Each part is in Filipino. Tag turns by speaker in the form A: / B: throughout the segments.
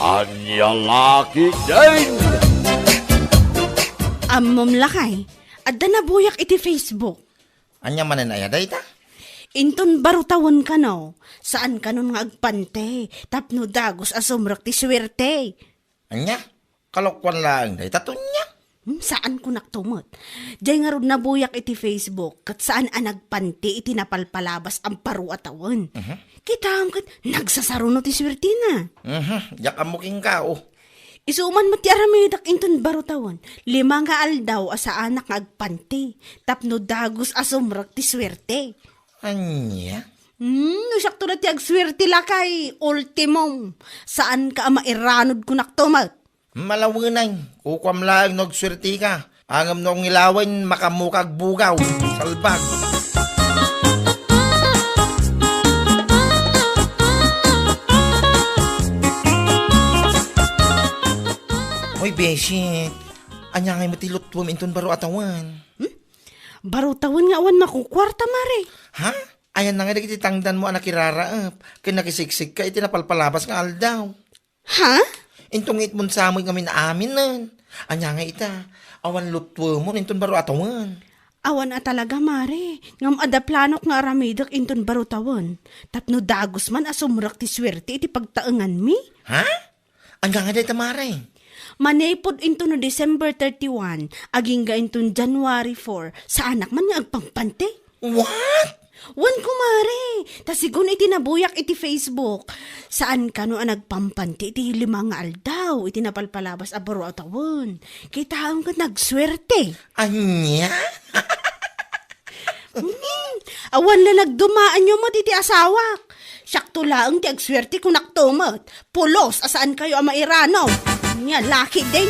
A: Anyang laki din!
B: Ammom lakay, adda na buyak iti Facebook.
C: Anya manan aya dayta?
B: Inton barutawan ka no, saan ka nun nga agpante, tapno dagos asumrak ti swerte.
C: Anya? Kalokwan lang dayta tunya.
B: Saan ko naktumot? Diyay nga ron nabuyak iti Facebook, kat saan anagpanti iti napalpalabas ang paru atawan. Kita ang kat, nagsasaruno ti swerte na.
C: Yak amuking kao.
B: Isuman mo ti aramidak inton barutawan, 5 nga aldaw asa anak nga agpanti, tapno dagos asumrak ti swerte.
C: Anya?
B: Sakto na ti agswerte lakay, ultimong. Saan ka mairanod ko naktumat?
C: Malawinan, kukwam lang nagswerti ka. Angam nung ilawan makamukag bugaw, salbag. Hoy, Beshi, anya ngay matilutwam inton baro atawan.
B: Barutawan nga awan makukwarta mare.
C: Ha? Ayan na nga iti tangdan mo anak iraraap. Kaya nakisiksik ka iti napalpalabas nga aldaw.
B: Ha?
C: Intong itmon sa amoy kami na amin nan. Anya nga ita, awan lutwo mo inton baro atawan.
B: Awan a talaga mare. Ngam ada planok nga aramidak inton barutawan. Tapno dagos man asumrak ti swerte iti pagtaengan mi.
C: Ha? Anya nga day tamare.
B: Manaypod into no December 31, aging ga into January 4, sa anak man nga agpampante.
C: What?
B: Wan kumare, tasigon iti nabuyak iti Facebook. Saan ka no nagpampante iti 5 nga aldaw, iti napalpalabas a baro atawon. Kita ang ka nagswerte.
C: Anya?
B: Awan na nagdumaan nyo mo iti asawak. Sakto lang ti agswerte kung naktumot. Pulos, asaan kayo ang mairano? Nya, laki din.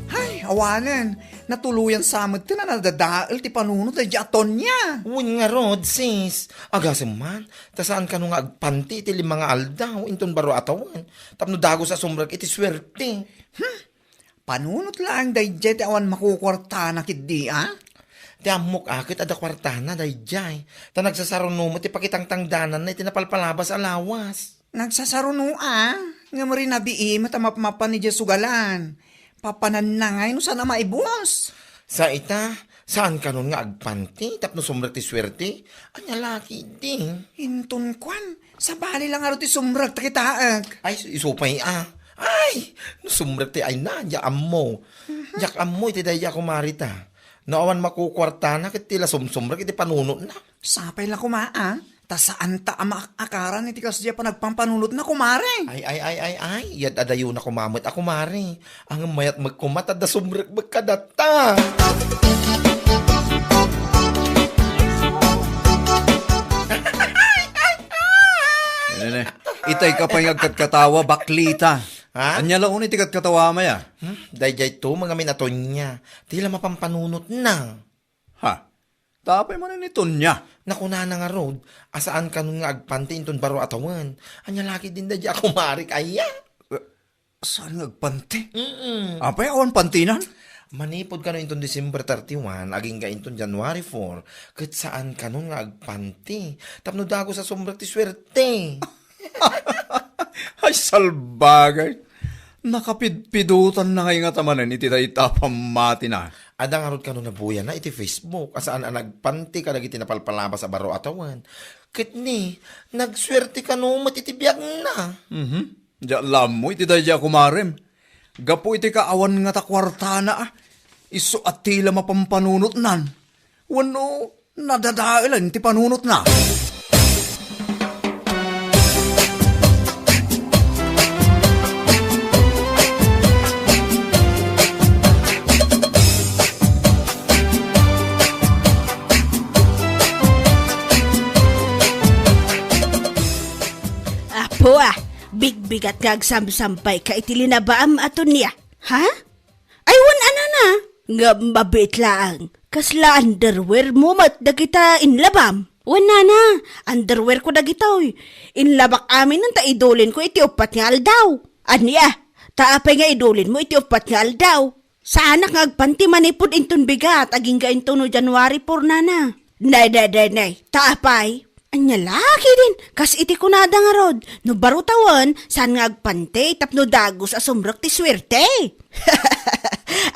D: Ay, awanan. Natuluyan sa amat ti na nadadaal ti panunod ay aton niya.
C: Uwan nga rod, sis. Agasem man, tasaan ka nung agpanti iti 5 nga aldaw, inton baro atawan. Tapno dago sa sumrag iti swerte.
D: Panunod lang day jet awan makukwarta na kidi, ah?
C: Ti amok akit ada kwartana day jay. Ta nagsasaruno mo ti pakitang-tangdanan na iti napalpalabas alawas.
D: Nagsasaruno, ah? Nga mo rin nabiim at mapan ni Jesugalan. Papanan na ngay no sana maibos.
C: Sa ita, saan ka nun nga agpanti? Tapno sumrag ti swerte? Anya laki din.
D: Hintun kwan, sa bali lang aro ti sumrag takitaag.
C: Ay, isupay Ay, no sumrag ti ay na, yaam mo. Yak mo iti daya kumarita. Naawan makukwarta na kit tila sumsumrag iti panunot na.
D: Sapay lang kumaa, ta saan ta ama akaran iti kasya pa nagpampanunot na kumare.
C: Ay, yad adayo na kumamot ako mare. Ang mayat magkumat at da sumrag magkadata.
E: Itay ka pa yung agkatkatawa, baklita.
C: Ha?
E: Anya laon iti katkatawa maya.
C: Dayjay to, mga minaton niya. Tila mapampanunot na.
E: Ha? Tapay man nito niya.
C: Nakuna na nga rod, asaan ka nung nga agpanti inton baro atawan. Anya laki din da di ako marik aya.
E: Saan nagpanti? Apay awan pantinan?
C: Manipod ka no inton December 31, aging ka inton January 4, kat saan ka nung nga agpanti. Tapno dago sa sumbrag ti swerte.
E: Ay, salbagay. Nakapidpidutan na ngayon nga tamanan iti tayo tapamati na.
C: Ada nga rod ka no nabuya na iti Facebook, asaan ang nagpanti ka nagiti napalpalabas sa baro atawan. Kit ni, nagswerte ka no matitibiyag na.
E: Diyan lam mo iti tayo kumarem. Gapo iti kaawan nga takwarta na iso at tila mapampanunot nan. Wano, nadadailan ti panunot na.
B: Apo bigbigat kag samsampay ka iti linabaam aton niya. Ha? Ay, ana na. Nga mabit lang. Kasla underwear mo mat dagita inlabam. Wana na. Underwear ko dagitoy. Inlabak amin nang taidulin ko iti 4 nga aldaw. Anya, taapay nga idulin mo iti 4 nga aldaw. Sana nga agpanti manipod inton bigat aging ga inton no January 4 na. Nay, taapay. Anya laki din, kas iti kunada nga rod. No barutawan, saan nga agpante, tapno dagos asumrak ti swerte.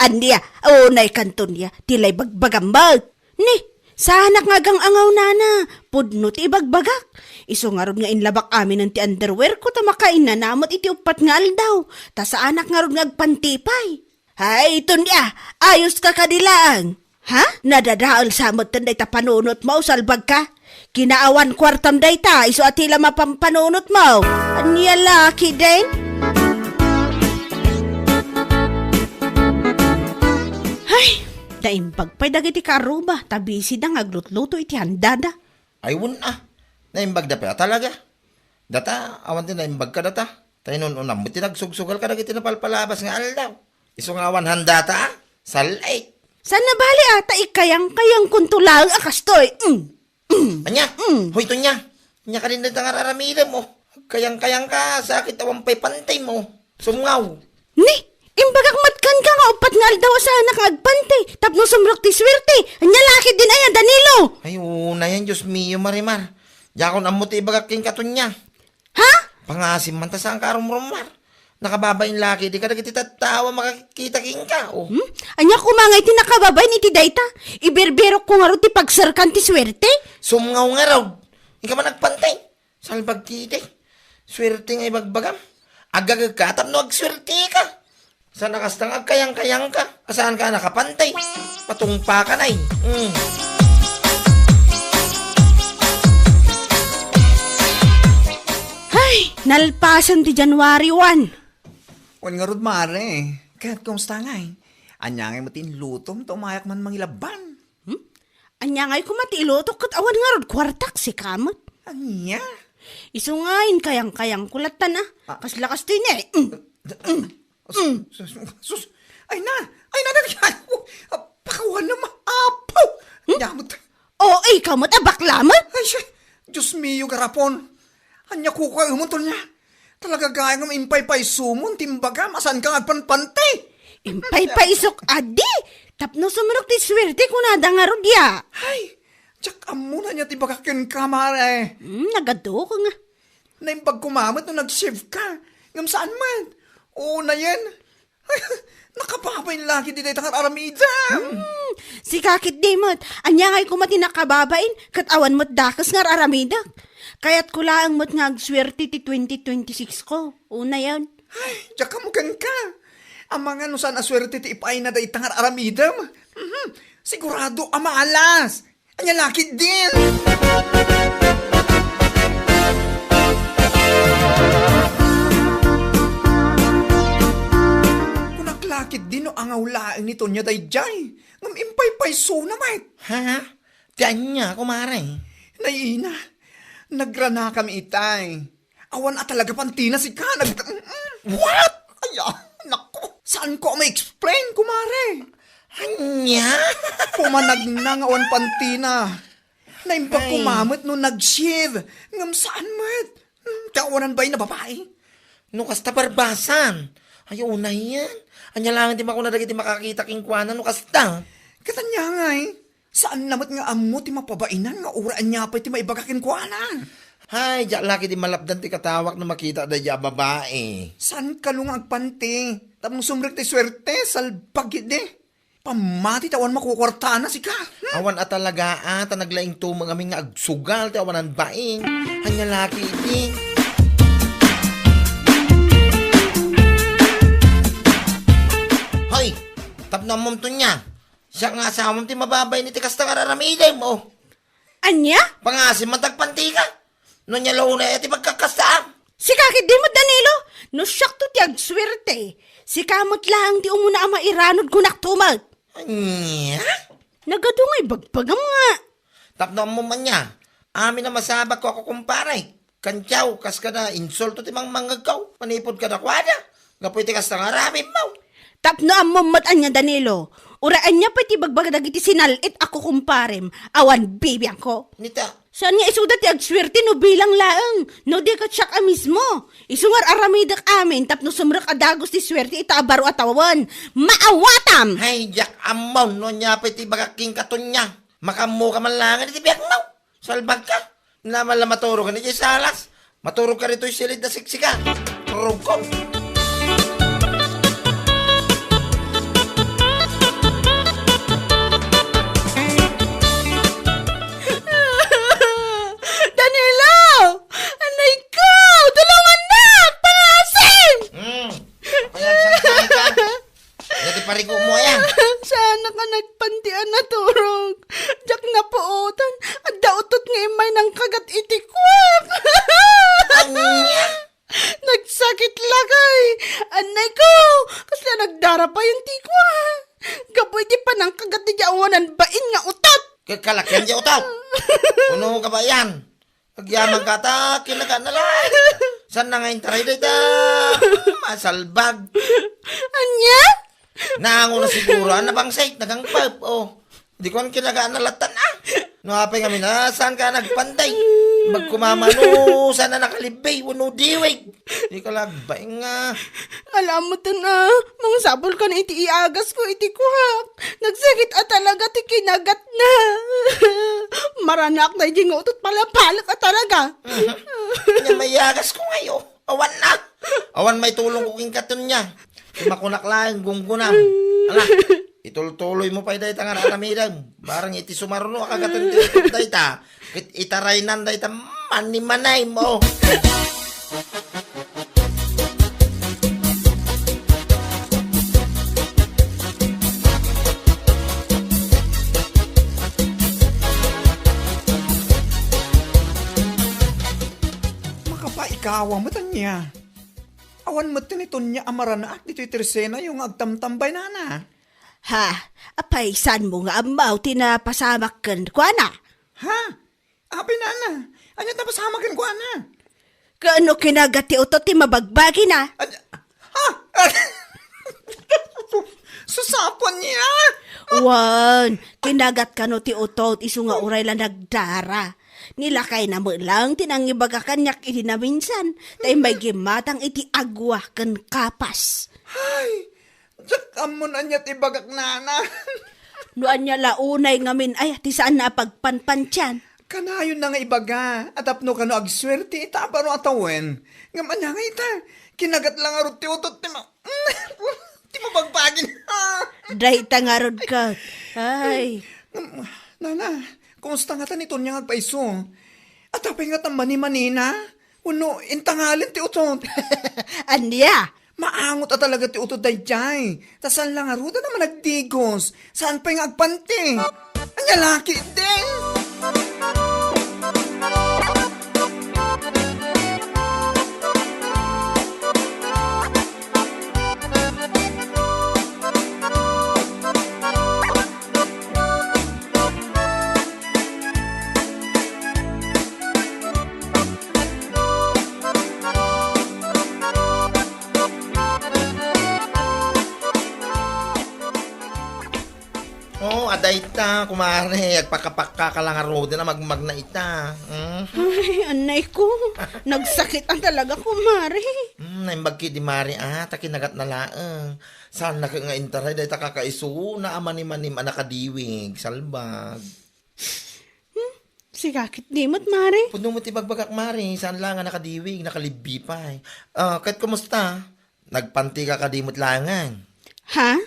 B: Andiya, unay kanton niya, tilay bagbagambag. Ni, sanak nga gang angaw nana, pudno ti ibagbagak. Iso nga rod nga inlabak amin ng ti underwear ko, tamakain na namot iti upat nga aldaw. Ta sa anak nga rod nga agpantipay. Hay, ito niya, ayos ka kadilaan. Ha? Nadadaal samot tanday ta panunot mo, salbag ka? Kinaawan kwartam day ta, iso atila mapampanunot mo. Anya laki din? Ay, daimbag pa'y dagiti karuba, tabisi da ngaglutluto iti handada.
C: Ay, naimbag da pa talaga. Data, awan din naimbag ka data. Tayo nun unam, buti nagsugsugal ka nagiti napalpalabas nga aldaw. Iso nga awan handata, salay.
B: Sana bali ata ikayang-kayang kuntulang akastoy.
C: Anya, hoy to niya. Nya ka rin na nangararamidan mo. Kayang-kayang ka, sakit awan pa'y pantay mo. Sumngaw.
B: Ni, imbagak matkan ka nga upat nga aldaw sa anak agpante. Tapno sumrok ti swerte. Anya laki din ayan, Danilo.
C: Ay, una yan, Diyos mio, Marimar. Yakon amuti ibagaking katon niya.
B: Ha?
C: Pangasim man ta sa ang karumrumar. Nakababayin laki, di ka nagiti tawa makakita-king ka. Oh.
B: Anya kumangay ti nakababay ni ti dayta. Iberberok ko nga ro ti pagsarkan ti swerte.
C: Sumngaw nga raw. Hindi ka man nagpantay. Salbag kiti. Swerte nga ibagbagam. Agagag ka, tapno agswerte ka. Sa nakastang agkayang-kayang ka. Asaan ka nakapantay? Patungpa ka na eh.
B: Ay, nalpasan ti January 1.
D: Wan nga rod mare, kaya't kumusta nga eh. Anya nga matin lutom, tumayak man mangilaban.
B: Anya nga'y kumatiloto kat awan nga rod kwartak si kamot.
D: Anya?
B: Iso ngayon kayang-kayang kulatan ah. Kaslakas din eh.
D: Sus, ay na, pakawan na maapaw. Yamot.
B: Oo, kamot bakla mo.
D: Ay siya, Diyos mio garapon. Anya kuka umutol niya. Talaga gaya ng impay-pay sumon, timbaga, masan ka agpanpante.
B: Impay-paisok adi. Tapno sumunok ti swerte kunada nga rod ya.
D: Ay, tsak amo na niya tibagakin ka, mare.
B: Nagado ko nga.
D: Naimbag kumamot nung nag-shift ka. Ngam saan man? Oo na yan. Ay, nakababay lagi di tayo aramida.
B: Si kakit dimot. Anya nga'y kumati nakababain. Kat awan mo't dakas nga aramida. Kaya't kulaang mo't nga agswerte ti 2026 ko. Una yan.
D: Ay, tsak kamugan ka. Ang mga nusan aswerte ti ipay na dahi tangar aramidam. Sigurado amalas. Anya laki din. Kunaklakit din no angaw laing nito niya dahi jay. Ngam impay-pay so naman.
C: Ha? Tiyan niya, kumare.
D: Naiina, nagrana kami itay. Awan at talaga pantina si ka. What? Ay, naku. Saan ko ma-explain, kumare?
C: Anya?
D: Pumanag na nga awan pantina. Naimbag
C: Ay.
D: kumamot nung nag-shiv. Ngam saan mat? Tawanan ba na babae?
C: No kasta barbasan. Ayaw na yan. Anya lang di ako na dagiti makakita king kuana no kasta.
D: Katanya nga eh. Saan namat nga amo ti mapabainan nga uraan niya pa ti maibagakin kuanan?
C: Hay, diyak laki di malapdan ti katawak na makita da diya babae.
D: Saan ka lung agpante? Tapos sumrek ti swerte, salpagid eh. Pamati tawan makukwarta na si ka.
C: Awan at talaga ata naglaing tumang aming nga agsugal ti awanan baing. Anya laki di. Hoy, tapno mom to niya. Siya nga asamam ti mababay ni ti kasta kararamiday mo.
B: Anya?
C: Pangasim matagpanti ka. No niya launa iti pagkakastaan.
B: Si kakit dimot Danilo. No siyak to ti agswerte. Si kamot lang ti umuna ama iranod kunak tumag.
C: Anya?
B: Nagado nga'y bagpagam nga.
C: Tapno mo man niya. Amin na masabak ko ako kumparay. Kantyaw, kas ka na insulto ti mang manggagaw. Panipod ka na kwada. Gapoy ti kas na ngaramim mo.
B: Tapno ang mamatan niya Danilo. Uraan niya pati bagbagadag iti sinalit ako kumparem. Awan bibiyang ko.
C: Nita,
B: Saan nga isudat ti agswerte no bilang laang. No di ka tsak mismo. Isungar aramidak amin tapno sumrak adagos ti swerte itaabaro atawawan. Maawatam!
C: hay jak amon no niya piti bagaking katon niya. Makamo ka man lang, iti biyak now. Salbag ka. Naman lang maturog ka ni salas. Maturog ka rito yung silid na siksika. Turog ko.
B: Danilo! Anay ko! Tulungan na! Pangasim!
C: Kaya saan ka? Hindi pa rin mo yan.
B: Sana ka nagpantian na turog. Diyak na puotan. At dautot nga imay ng kagat itikwak.
C: Anya?
B: Nagsakit lagay. Anay ko! Kasla nagdara pa yung tikwa. Gaboy di pa ng kagat di awanan bain nga utot.
C: Kakalakyan diya utaw. Puno ka ba yan? Pagyaman ka ta, kinaga na lang. Saan na ngayon taray dito? Masalbag.
B: Anya?
C: Nango na siguro, ano bang site? Nagangpap, oh. Di ko ang kinagaan na latan, ah. Nuhapay kami na, saan ka nagpanday? Magkumamano, saan na nakalibay, wano diwig. Di ko lagbay nga.
B: Alam mo to na, mga sabol ka na iti iagas ko, iti kuhak. Nagsakit at talaga, ti kinagat na. Maranak na yung utot palapalak at talaga.
C: Mayagas ko ngayon. Awan na. Awan may tulong kuking katon niya. Makunak lang, gunggunam. Ala, itultuloy mo pa dayta nga naramidang. Barang iti sumaruno, akagaton iti dayta. Itaraynan dayta, manimanay mo.
E: Makapaikawa mo tanya. Awan mo tinito niya amarana at dito'y tersena yung agtamtambay na na.
B: Ha, apaysan mo nga amaw, tinapasamak kan kwa na.
E: Ha? Apay na na. Anya tapasamakin ko na.
B: Kaano kinagati utot, ti mabagbagi na.
E: Ha? Susapon niya.
B: Wan, kinagat ka no ti utot, iso nga uray lang nagdara. Nilakay na mo lang, tinangibaga kanyak iti na minsan. Tay may gimatang iti agwa kan kapas.
E: Ay, jak amon anya tibagak nana.
B: Noan niya launay ngamin, ay, ti saan na pagpanpansyan.
E: Kanayon na nga ibaga. Atapno ka no agswerte, itapa no atawen. Ngaman nga ita, kinagat lang arot ti utot ti ti mabagbagin.
B: Dahita nga rod ka. Ay,
E: Nana, kumusta nga tanito niya ngagpaiso? Atapay nga mani-manina? Uno, intangalin ti utot.
B: anya?
E: Maangot at talaga ti utot dayjay. Tasan lang aruda naman nagdigos. Saan pa yung agpante? Anya laki din.
C: Oh, aday ta, kumare. Agpakapaka ka lang aruda na magmag na ita.
B: Ay, anay ko. Nagsakit ang talaga kumari.
C: Naimbag di mari, takinagat na laang. Saan na ka nga intaray, dahi ta kakaiso, na amanim-anim anakadiwig, salbag.
B: Sigakit dimot, mari.
C: Puno mo tibagbagak mari, saan lang nga nakadiwig, nakalibipay. Kahit kumusta? Nagpanti ka kadimot langan.
B: Ha?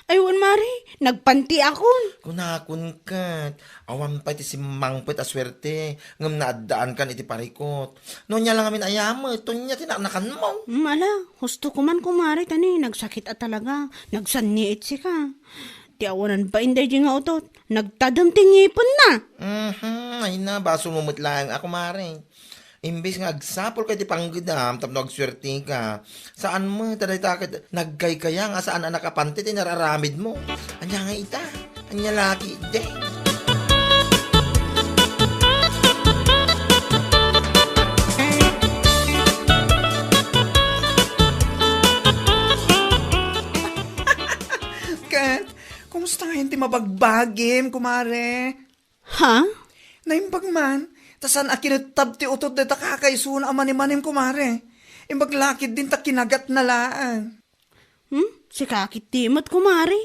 B: Aywan, mari. Nagpanti akon.
C: Kunakun kat. Awan pa iti si mangpet aswerte. Ngam naadaan kan iti parikot. No niya lang amin ayamo. Ito niya tinaknakan mo.
B: Mala, husto ko man kumari tani. Nagsakit at talaga. Nagsanniit si ka. Ti awanan pa inday di nga utot. Nagtadam tingipon na.
C: Ay na, baso mumut lang ako mare. Imbis nga agsapol kay ti panggidam, tapno agswerte ka. Saan mo, taday takit, naggay kaya nga saan ang nakapante, tinararamid mo. Anya nga ita, anya laki, de.
E: Kat, kumusta nga hindi mabagbagim, kumare?
B: Ha?
E: Naimbag man, tasan akinatab ti utot na takakaiso na amanim-manim, kumare. Imbag lakid din ta kinagat na laan.
B: Si kakit dimot kumari.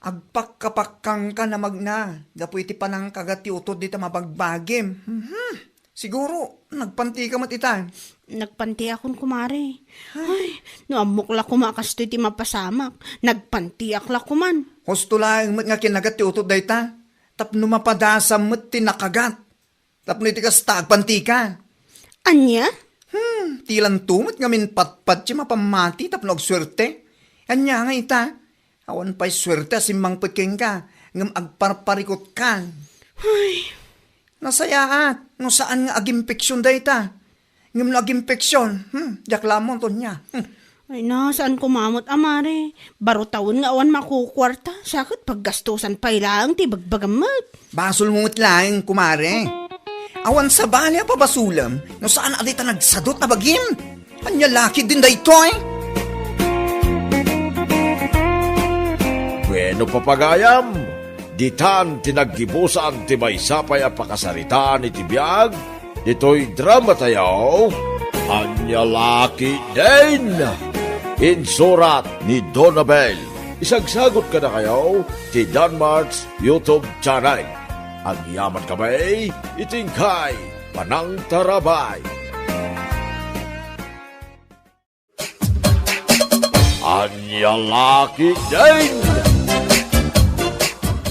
D: Agpakkapakkang ka na magna. Gapu iti panang kagat ti utod dita mabagbagim. Siguro, nagpanti ka mat ita.
B: Nagpanti akon kumare. Ay, no amok la kumakas to iti mapasamak. Nagpanti akla kuman.
D: Husto lang mat nga kinagat ti utod dayta. Tapno mapadasam mat ti nakagat. Tapno iti kasta agpanti ka.
B: Anya?
D: Tilan tumot nga min patpat siya mapamati tapno agswerte. Anya nga ita. Awan pa'y swerte asimang peking ka. Ngam agparparikot ka.
B: Ay,
D: Nasayaat. No saan nga agimpeksyon dayta. Ngam no agimpeksyon. Jaklamon to niya.
B: ay na, saan kumamot amare? Baro taon nga awan makukwarta. Sakit paggastusan pa ilang ti bagbagamat.
D: Basol mo lang, kumare. Awan sa balya pa basulam. No saan adita nagsadot na bagim. Anya laki din dayto eh.
A: Bueno papagayam, ditan tinaggibusan ti may sapay a pakasaritaan iti biyag, dito'y drama tayo, Anya Laki din! Insurat ni Donabel. Isagsagot ka na kayo ti Danmarks YouTube channel. Ang yaman kamay, itingkay, panang tarabay. Anya Laki din!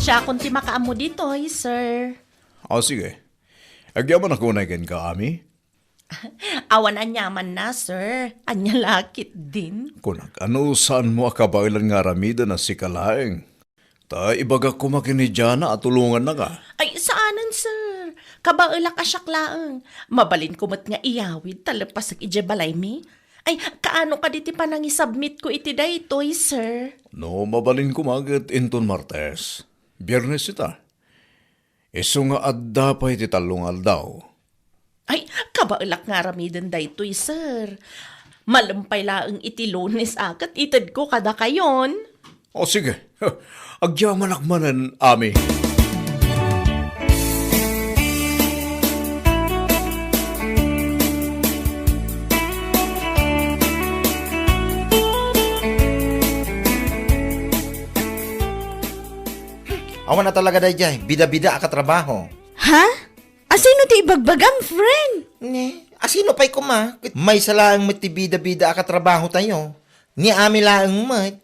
F: Siya kung ti makaamo dito, sir.
E: Sige. Agyaman ako na ikan ka, Ami.
F: Awan anyaman na, sir. Anya lakit din.
E: Kunak, ano saan mo akabailan nga ramida na si Kalaeng? Ta ibaga ko makinidya na at tulungan na ka.
F: Ay, saanan, sir? Kabaila ka syaklaang. Mabalin ko mat nga iyawid, talapas ag ijabalay mi. Ay, kaano ka diti pa nang isubmit ko iti daytoy, sir?
E: No, mabalin ko magit inton Martes. Biyernes ita. Iso nga adda pa iti talungal daw.
F: Ay, kabailak nga ramidan daytoy, sir. Malampay laang iti Lunes akat itad ko kada kayon.
E: O sige, agyaman akmanan, Ami.
C: Awan na talaga dayjay, bida-bida ka trabaho.
B: Ha? Asino ti ibagbagam, friend?
C: Ne, asino pa'y kuma? May salaang mat ti bida-bida ka trabaho tayo. Ni ami laang mat.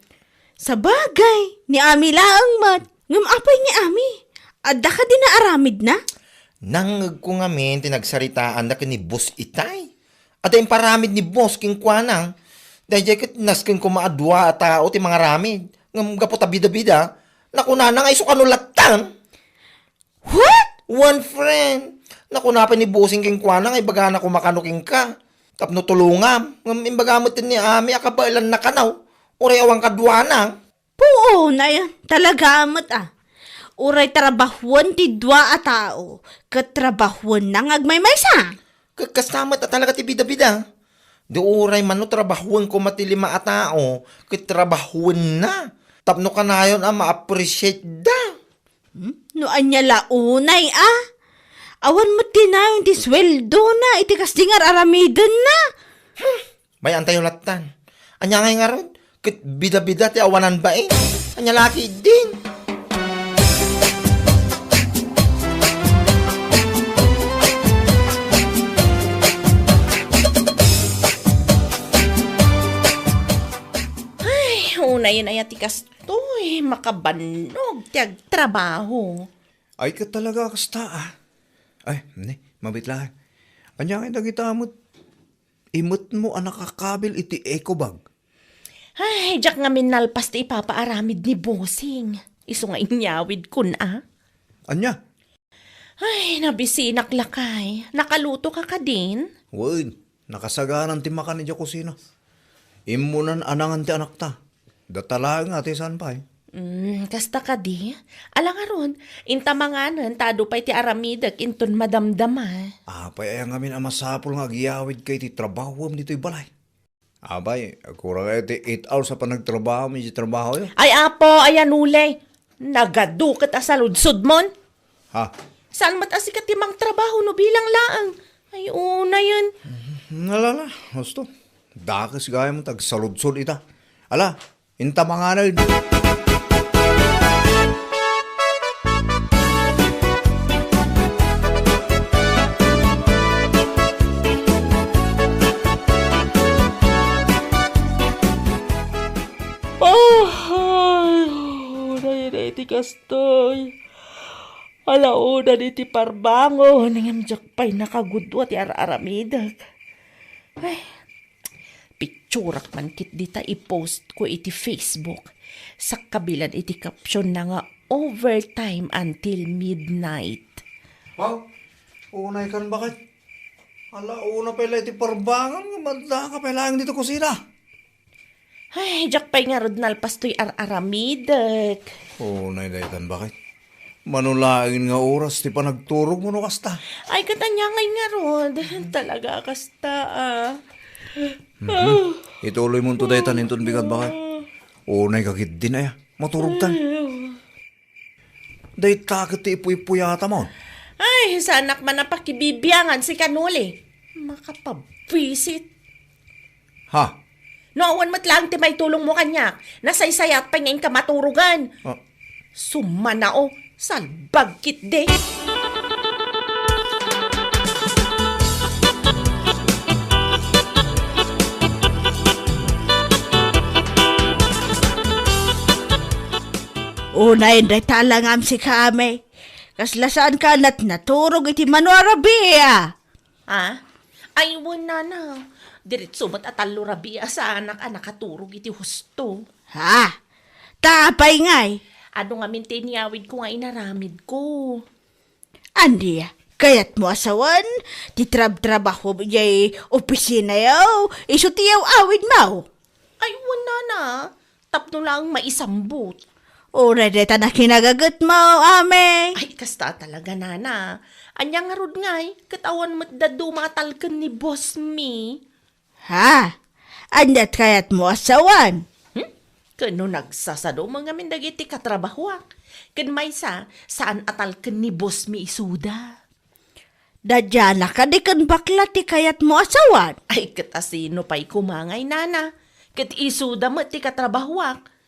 B: Sa bagay, ni Ami laang mat. Ngam apay ni Ami. Adda ka din na aramid na?
C: Nangag ko nga men, tinagsaritaan na ni boss itay. At yung paramid ni boss king kwanang. Dahil kat naskin ko maadwa at tao ti mga ramid. Ngam gapot a bida-bida. Nakuna na nga iso kanulatan.
B: What?
C: One friend. Nakuna pa ni bossing king kwanang ay baga na kumakanuking ka. Tapno tulungam. Ngam imbagamot din ni ami akabailan na kanaw. Uray awang kadwanang.
B: Puo na yan. Talaga amat ah. Uray trabahuan ti dwa a tao. Katrabahuan nang agmaymaysa.
C: Kastamat at talaga ti bida-bida. Di uray man no trabahuan ko matilima a tao. Katrabahuan na. Tapno ka na yun ma-appreciate da.
B: No anya launay ah. Awan mo tinayon ti sweldo na. Iti kasdingar aramidan na.
C: May antay latan. Anya ngay nga ron. Kit bida-bida ti awanan ba eh. Anya laki din.
F: Una yun ay atikas to'y makabanog tiag trabaho.
E: Ay ka talaga kasta ah. Ay, mabit lang. Anya nga nagitamot. Imot mo ang nakakabil iti eco bag.
F: Ay, jak nga minalpas ti ipapaaramid ni bossing. Iso nga inyawid kun ah.
E: Anya?
F: Ay, nabisinak lakay. Nakaluto ka ka din?
E: Word, nakasagaran ti makan ni kusina. Imunan anangan ti anak ta. Datalaan nga ti saan pa eh.
F: Kasta ka di. Alang aron, intamanganan, tado pa'y ti aramidag, inton madamdama.
E: Apay ay ang amin amasapol nga agiyawid kay ti trabaho dito'y balay. Abay, kurang ay ti 8 hours sa panagtrabaho mi si trabaho yun.
F: Ay apo, ayan ulay. Nagadukat asaludsod mon.
E: Ha?
F: Saan matasikat timang trabaho no bilang laang? Ay una yun.
E: Nalala, gusto. Dakas gaya mo tagsaludsod ita. Ala, inta mga na
F: kastoy. Alauna di ti parbangon, nangyamjak pa'y nakagudwa ti aramidag. Ay, picturak man kit dita i-post ko iti Facebook. Sa kabilan iti caption na nga overtime until midnight.
E: Wow, unay kan bakit? Una pala iti parbangan, manda ka pala dito kusina.
F: Ay, jak pa'y nga rod nalpastoy aramidag.
E: Unay daytan bakit? Manulain nga oras, ti pa nagturog mo no kasta.
F: Ay, katanyangay nga rod. Talaga kasta
E: Ituloy mo to daytan inton bigat bakit? Unay kakit din ay, maturog tan. Day takot ti ipuy-puyata mo.
F: Ay, sa anak man na pakibibiyangan si Kanuli. Makapabisit.
E: Ha?
F: Noon mat lang ti may tulong mo kanya. Nasaysayat pa ngayon ka maturugan.
E: Ah.
F: Sumanao, salbag kit de.
B: Unay day talangam si kami. Kaslasaan ka na't naturog iti manuarabia.
F: Ha? Ay, wala na. Diretso mat atalo rabia sa anak nakaturog iti husto.
B: Ha? Tapay ngay.
F: Ano nga mintiniyawid ko nga inaramid ko.
B: Andi, kayat mo asawan, titrab-trabaho jay opisina yaw, iso tiyaw awid mo.
F: Ay, wala na. Tapno lang maisambot.
B: Ura deta na kinagagat mo, ame.
F: Ay, kasta talaga, nana. Anyang nga rod ngay, katawan mo't dumatalkan ni boss me.
B: Ha? Andat kayat mo asawan.
F: Kano nagsasado mga mindagiti katrabahuak. Kan may saan atalkan ni boss me isuda.
B: Dadyana ka di kan bakla ti kayat mo asawan.
F: Ay, katasino pa'y kumangay, nana. Kat isuda mo ti katrabahuak.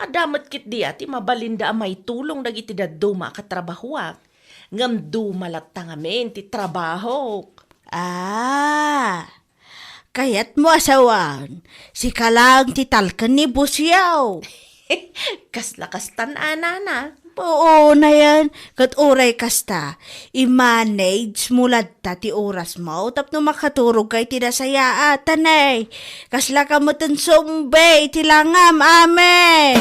F: Adamat kit di ati mabalinda may tulong dagiti daduma katrabahuak. Ngam dumalat tangamen ti trabaho.
B: Ah, kayat mo asawan. Si kalang ti talkan ni busyaw.
F: Kaslakas tanana na.
B: Oo na yan. Kat oray kasta, i-manage mulad ta ti oras mo, tapno makaturog kay tinasayaatan eh. Kasla ka mo tan sumbe, tilangam, ame.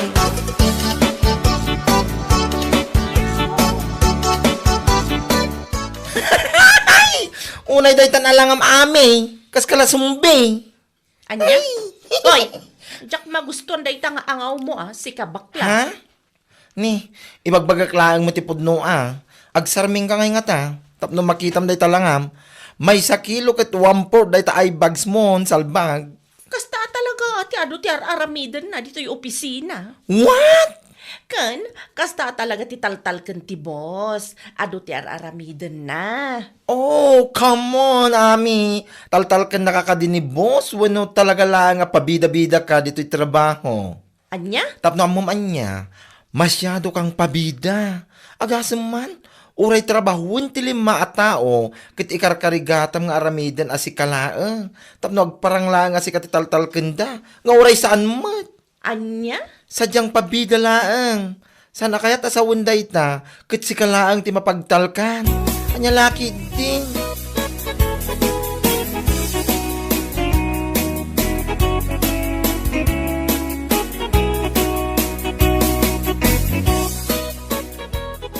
C: Unay daytan alangam ame. Kas kala sumbe.
F: Anya? Hoy! Jack magustuhan day nga angaw mo si kabakla.
C: Ha? Ni, ibagbagaklaan mo ti pudno Agsarming ka ngay nga ta. Tapno makitam day talangam. May 1 kilo ket 1/4 day ta ay bags mo salbag.
F: Kasta talaga ti ado ti aramidan na dito yung opisina.
C: What?
F: Kan, kasta talaga ti taltalkan ti boss. Ado ti aramidan na.
C: Oh, come on, Ami. Taltal ka nakakadin ni boss. Wano talaga lang nga pabida-bida ka dito'y trabaho.
F: Anya?
C: Tapno ang mumanya, masyado kang pabida. Agasam man, uray trabahon ti 5 a tao, kit ikarkarigatam nga aramidan asi kalaa. Tapno agparang lang nga si katitaltal kenda, nga uray saan mat.
F: Anya?
C: Sadyang pabida laang. Sana kaya't asawon day ta, kit si kalaang ti mapagtalkan. Anya laki din.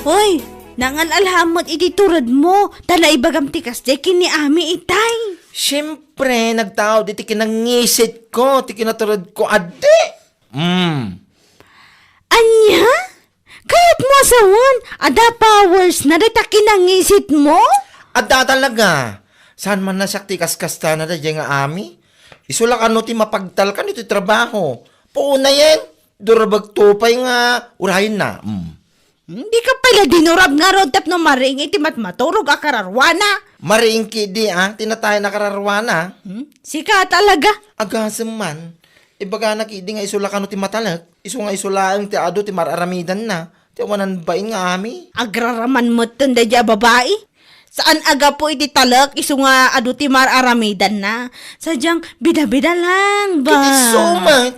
B: Hoy, nangalalhamot iti turad mo, tala ibagam ti kasde kini ami itay.
C: Siyempre, nagtao di ti kinangisit ko, ti kinaturad ko ade.
B: Anya? Kayat mo asawan, ada powers na dita kinangisit mo?
C: Adda talaga. Saan man nasakti kaskasta na da nga ami? Isulak ano ti mapagtalkan iti trabaho. Puuna yan. Durabag tupay nga urahin na.
B: Hindi ka pala dinurab nga ron tapno maring iti matmaturog akararwana.
C: Maringki di tinatay na kararwana.
B: Sika talaga.
C: Agasam man. Ibaga nakidi nga isulak ano ti matalag. Isu nga isulaang ti ado ti mararamidan na. Ti awanan bain nga ami.
B: Agraraman mo tanda dya babae. Saan aga po iti talak isu nga adu ti mararamidan na. Sadyang bida-bida lang ba?
C: Kiti sumat.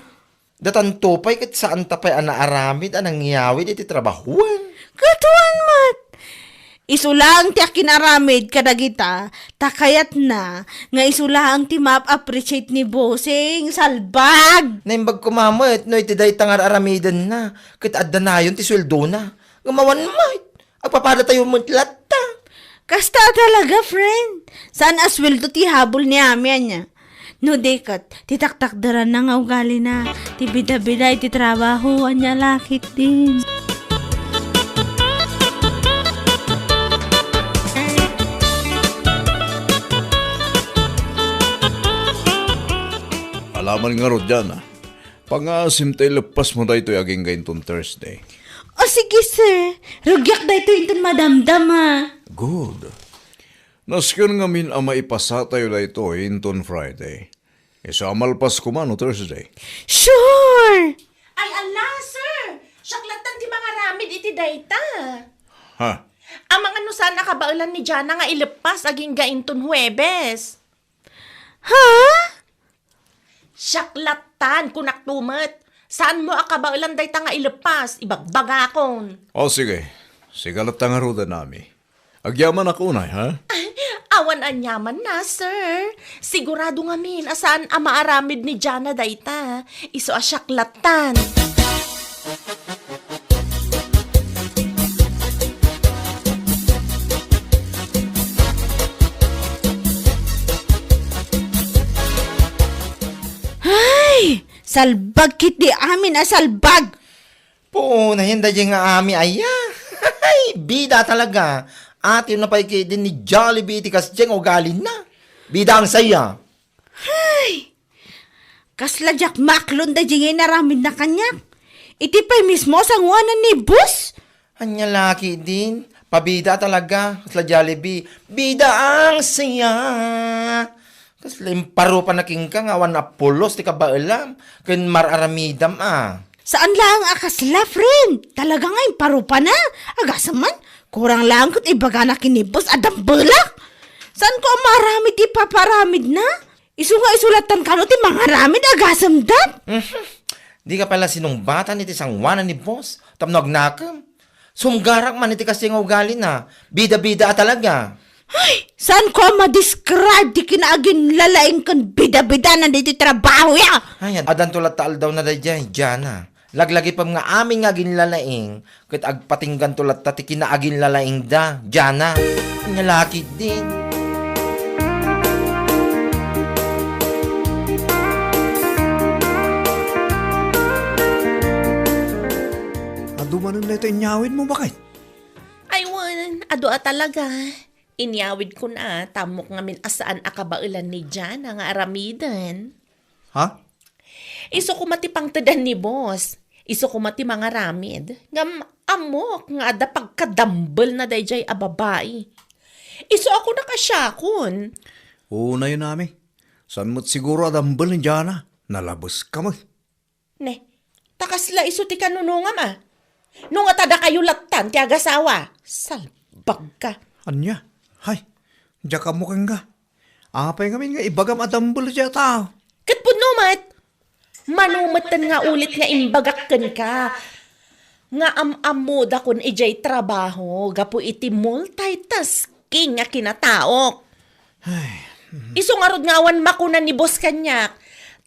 C: Datan tupay kat saan tapay anaaramid anang ngiyawid iti trabahuan.
B: Katuan mat. Isulang ti akinaramid kadagita, takayat na, nga isulang ti map-appreciate ni Bossing, salbag!
C: Naimbag kumamit, no iti day tangar aramidan na. Kat adda na yun ti sweldo na. Gumawan mat. Agpapada tayo mutlat ta.
B: Kasta talaga, friend. Saan asweldo ti habol ni Amia niya? No, dekat, titaktakdaran na nga ugali na. Ti bida-bida iti trabaho, anya lakit din.
E: Alaman nga ro dyan Pangasim tayo lepas mo tayo aging gayintong Thursday.
B: O sige, sir. Rugyak da ito yung madamdam,
E: Good. Naskyon nga min ama ipasa tayo da ito inton Friday. Isa amalpas ko man o Thursday.
B: Sure!
F: Ay, ala, sir! Syaklatan ti mga ramid iti dayta.
E: Ha?
F: Ang mga nusan nakabaulan ni Jana nga ilipas aging gainton Huwebes.
B: Ha?
F: Syaklatan, kunaktumet. Saan mo akabaulan dayta nga ilipas? Ibagbagakon.
E: O sige. Sigalat nga ro da nami. Agyaman ako unay, ha?
F: Awan anyaman na, sir. Sigurado nga min, asaan ang maaramid ni Jana dayta. Iso asyaklatan.
B: Ay! Salbag kit di amin, salbag!
C: Po, nahinda dyan nga ami aya. Ay, bida talaga. At yun na pa din ni Jollibee iti kasdyang ugalin na. Bida ang saya.
B: Kasla jak maklon da jingay naramid na kanya. Iti pa'y mismo sangwanan ni Bus.
C: Anya laki din. Pabida talaga. Kasla Jollibee. Bida ang saya. Kasla imparo pa na kingkang awan na pulos ti kabailam. Ken mararamidam
B: Saan lang akasla, friend? Talaga nga parupa na. Agasaman, kurang lang kut ibaga na kinibos adang bulak. Saan ko maramid ipaparamid na? Isu nga isulatan ka no ti mga ramid agasam dat.
C: Di ka pala sinumbatan iti sangwanan ni boss. Tamnog nakam. Sumgarak man iti kasi nga ugali na. Bida-bida talaga.
B: Ay, saan ko ma-describe di kinaagin lalaing kan bida-bida na dito trabaho ya?
C: Ay, adan tulat taal daw na dyan, Jana. Laglagi pa nga aming nga ginlalaing, kat agpatinggan tulat ta ti kinaagin lalaing da, Jana. Nalaki din.
E: Ado man na ito inyawin mo, bakit?
F: Ay, wan, ado talaga. Inyawid ko na, tamok nga min asaan akabaulan ni Jana nga aramidan.
E: Ha?
F: Iso ko matipang tadan ni boss. Iso ko mati mga ramid. Ngam amok nga ada pagkadambal na dayjay a babae. Iso ako nakasyakon.
E: Oo na yun nami. San mo't siguro adambal ni Jana? Nalabos ka mo.
F: Ne, takasla iso ti kanunungam Nung atada kayo latan ti agasawa. Salbag ka.
E: Anya? Hay, diya ka mo kang ga. Apay ngamin nga ibagam adambal siya tao.
F: Katpud numat. Manumatan nga ulit nga imbagakkan ka. Nga am-amuda kun ijay trabaho. Gapu iti multitasking nga kinataok. Iso nga rod nga awan makunan ni boss kanyak.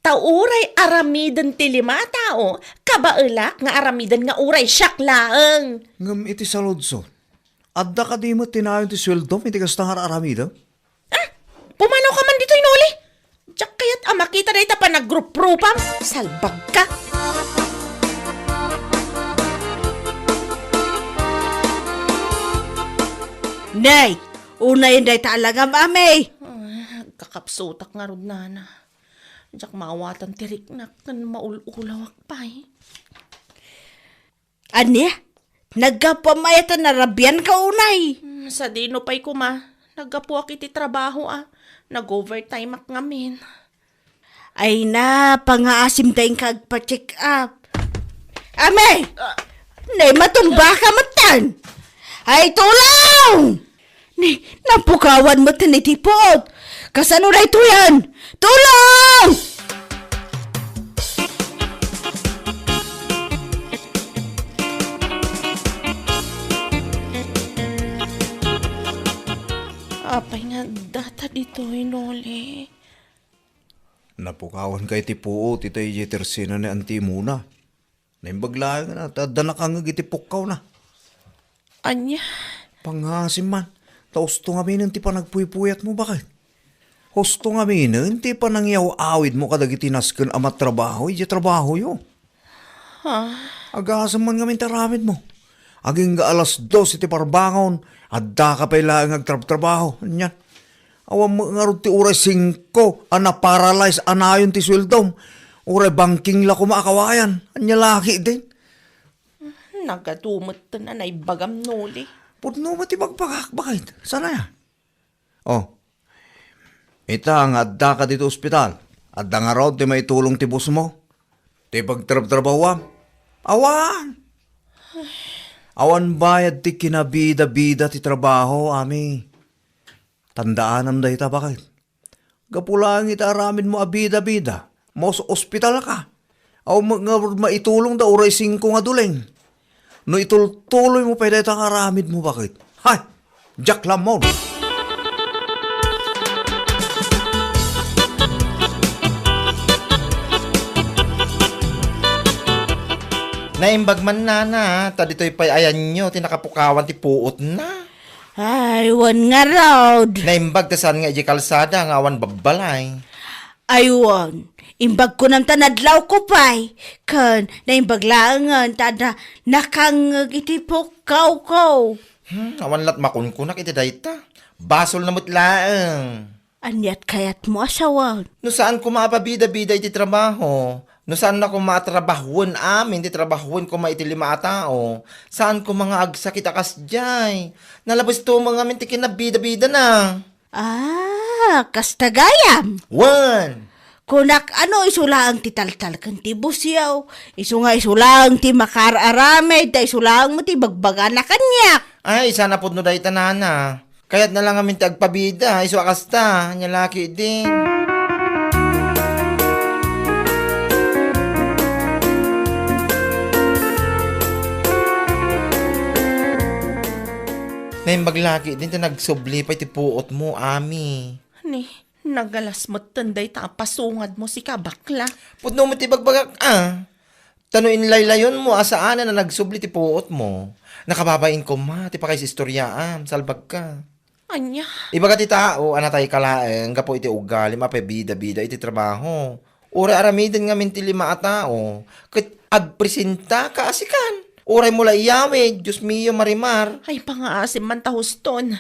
F: Tauray aramidan ti lima tao. Kabaelak nga aramidan nga uray syaklaeng.
E: Ngam iti sa lodso. Adda ka di mo tinayon ti sweldo, iti kastangar aramida?
F: Pumanaw ka man dito inuli. Diyak kaya't makita na ita pa nag-group-grupam. Salbag ka.
B: Nay, una yun day talaga, mami.
F: Kakapsutak nga rod nana. Diyak maawatan tirik na kan maululawak pa
B: Anya, nagkapamayatan na rabyan ka unay.
F: Sa dino pa'y kuma. Nagapuak iti trabaho Nag-overtime ak ngamin.
B: Ay na, pangaasim tayong kagpa-check up. Ame! Nay, matumba ka matan! Ay, tulong! Ni, napukawan mo tinitipot! Kasano na ito yan? Tulong!
F: Apay nga data dito, Noli.
E: Napukawan kay ti puot, itay jetersina ni anti muna. Naimbaglaan na, tadana ka nga gitipukaw na.
F: Anya?
E: Pangasim man, tausto nga minin ti panagpuypuyat mo, bakit? Husto nga minin, ti panangyaw-awid mo kadagiti nasken amat trabaho, iti trabaho yo. Agasam man nga taramid mo. Aging ga alas 2 iti parbangon, adda ka pa ilang agtrabaho. Anyan. Awan mo nga rin ti uray 5, na-paralyze, anayon ti swildom. Uray banking la kumakawayan. Anya laki din.
F: Nagadumot na naibagam, Noli.
E: Pudno ba ti magpagak? Bakit? Sana yan? Oh. Ita nga adda ka dito ospital. Adda nga raw ti may tulong ti bus mo. Ti pagtrab-trabawam. Awan! Awan bayad ti kinabida-bida ti trabaho, ami. Tandaan day ta bakit? Gapulang ita aramin mo abida-bida. Mo sa ospital ka. Aw nga maitulong da uray 5 nga duleng. No itultuloy mo pa dito ang aramid mo bakit? Hay! Jack Lamon!
C: Naimbag man na, ta dito'y pay ayan nyo, tinakapukawan ti puot na.
B: Ay, wan nga raw.
C: Naimbag ta saan nga iji kalsada, nga awan babalay.
B: Ay, wan. Imbag ko nam tanadlaw ko pa'y. Kan, naimbag langan, tada nakang itipukaw ko.
C: Awan lat makunkunak iti dayta. Basol na mutlaang.
B: Anyat kayat mo asawan.
C: No saan ko maapabida-bida iti trabaho? No saan na ko matrabahuan amin, ti trabahuan ko maiti 5 tao? Saan ko mga agsakit akas jay? Nalabas to mga amin ti kinabida-bida na.
B: Kastagayam.
C: Wan!
B: Kunak ano isulang ti taltal kan ti busyaw. Isu nga isulang ti makararame, da isulang mo ti bagbaga na kanyak.
C: Ay, sana po no dahi tanana. Kaya't na lang amin ti agpabida, isu akasta, nyalaki din. Nay maglaki din ti nagsubli pa iti puot mo, ami.
F: Ni, nagalas mo tanday ta pasungad mo si kabakla.
C: Pudno mo ti bagbagak, Tanuin laylayon mo, asaan na nagsubli ti puot mo. Nakababain ko ma, ti pakay si istoryaan, salbag ka.
F: Anya?
C: Ibaga ti tao, anatay kalaeng, gapo iti ugali, mapebida-bida iti trabaho. Ura aramidin nga minti 5 tao, kat agpresenta ka asikan. Uray mula iyawe, Diyos mio marimar.
F: Ay, pangaasim man tahuston.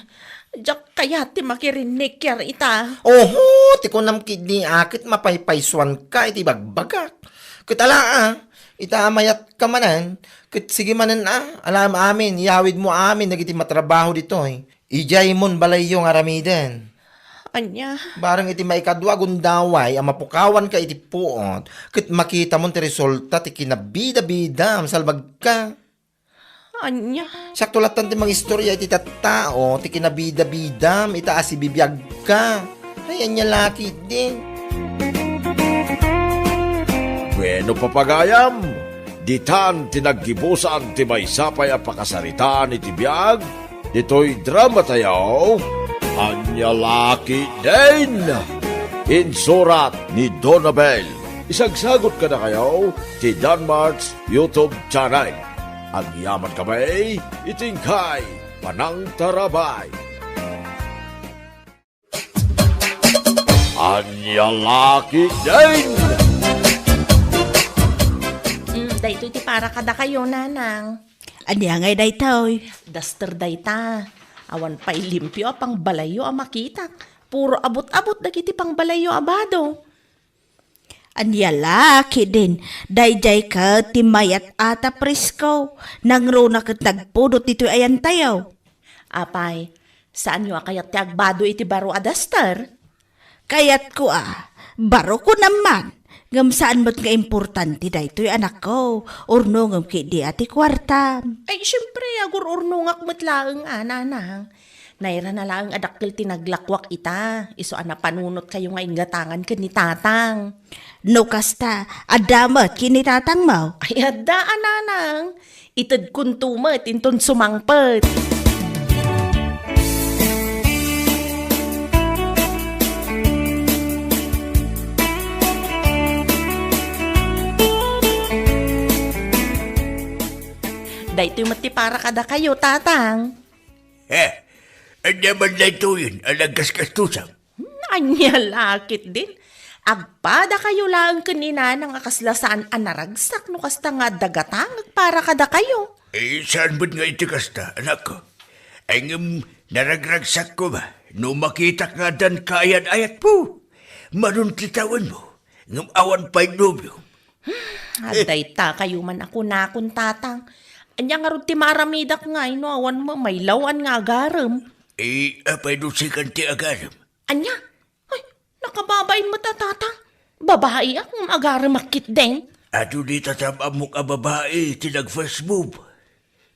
F: Diyak kaya ti makirinig yar ita.
C: Oho, ti kunam kidni akit mapaypayswan ka iti bagbagak. Katala ita amayat ka manan, kat sige manan alam amin, iyawid mo amin, nagiti matrabaho dito Ijay mon balay yung aramiden.
F: Anya?
C: Barang iti maikadwa gundaway, ang mapukawan ka iti puot, kat makita mo ti resulta ti kinabida-bida, salbag ka.
F: Anya?
C: Sakto latan ti mga istorya iti tattao, ti kinabida-bida, itaas ibibiyag ka. Ay, anya laki din.
A: Bueno papagayam, ditan tinaggibusan ti maysapay a pakasaritaan iti biyag, dito'y drama tayaw, Anya Laki din! Insurat ni Donabel. Isagsagot ka na kayo ti Danmarks YouTube channel. Ang yaman kamay, itingkay, panang tarabay. Anya Laki din!
F: Dayto iti para kada kayo, nanang.
B: Anya ngay daytoy.
F: Daster dayta. Awan pa'y limpyo pang balayo a makitak. Puro abot-abot dagiti pang balayo abado.
B: Anya laki din. Dayjay ka timayat ata presko. Nangro na kat nagpudot dito ayan tayo.
F: Apay, saan nyo kayat ti agbado iti baro a daster?
B: Kayat ko baro ko naman. Ngam saan mo't nga importante daytoy anak ko. Urno ngam kidi ati kwarta.
F: Ay, syempre, agur-urnungak mo't laeng nanang. Naira na laeng adakil tinaglakwak ita. Iso ana panunot kayo nga ingatangan ka ni tatang.
B: No kasta, adamat kinitatang mo.
F: Ay, adaan nanang. Itad kuntumat inton sumangpet. Dahito yung matipara kada kayo, tatang.
G: Anya man na ito yun, ang kastusan.
F: Anya lakit din. Agpada kayo lang kanina ng akaslasaan anaragsak no kasta nga dagatang para kada kayo.
G: Saan ba't nga iti kasta, anak ko? Ay naragragsak ko ba? No makita nga dan kayan ayat po. Manuntitawan mo. Ngam awan pa'y nobyo.
F: Aday ta kayo man ako na akong tatang. Anya nga rin ti maramidak nga no awan mo may lawan nga agaram.
G: Apay no si kanti agaram.
F: Anya? Ay, nakababain mo ta tatang. Babae akong agaram makit din.
G: Ato di tatamam mo ka babae, tinag first move.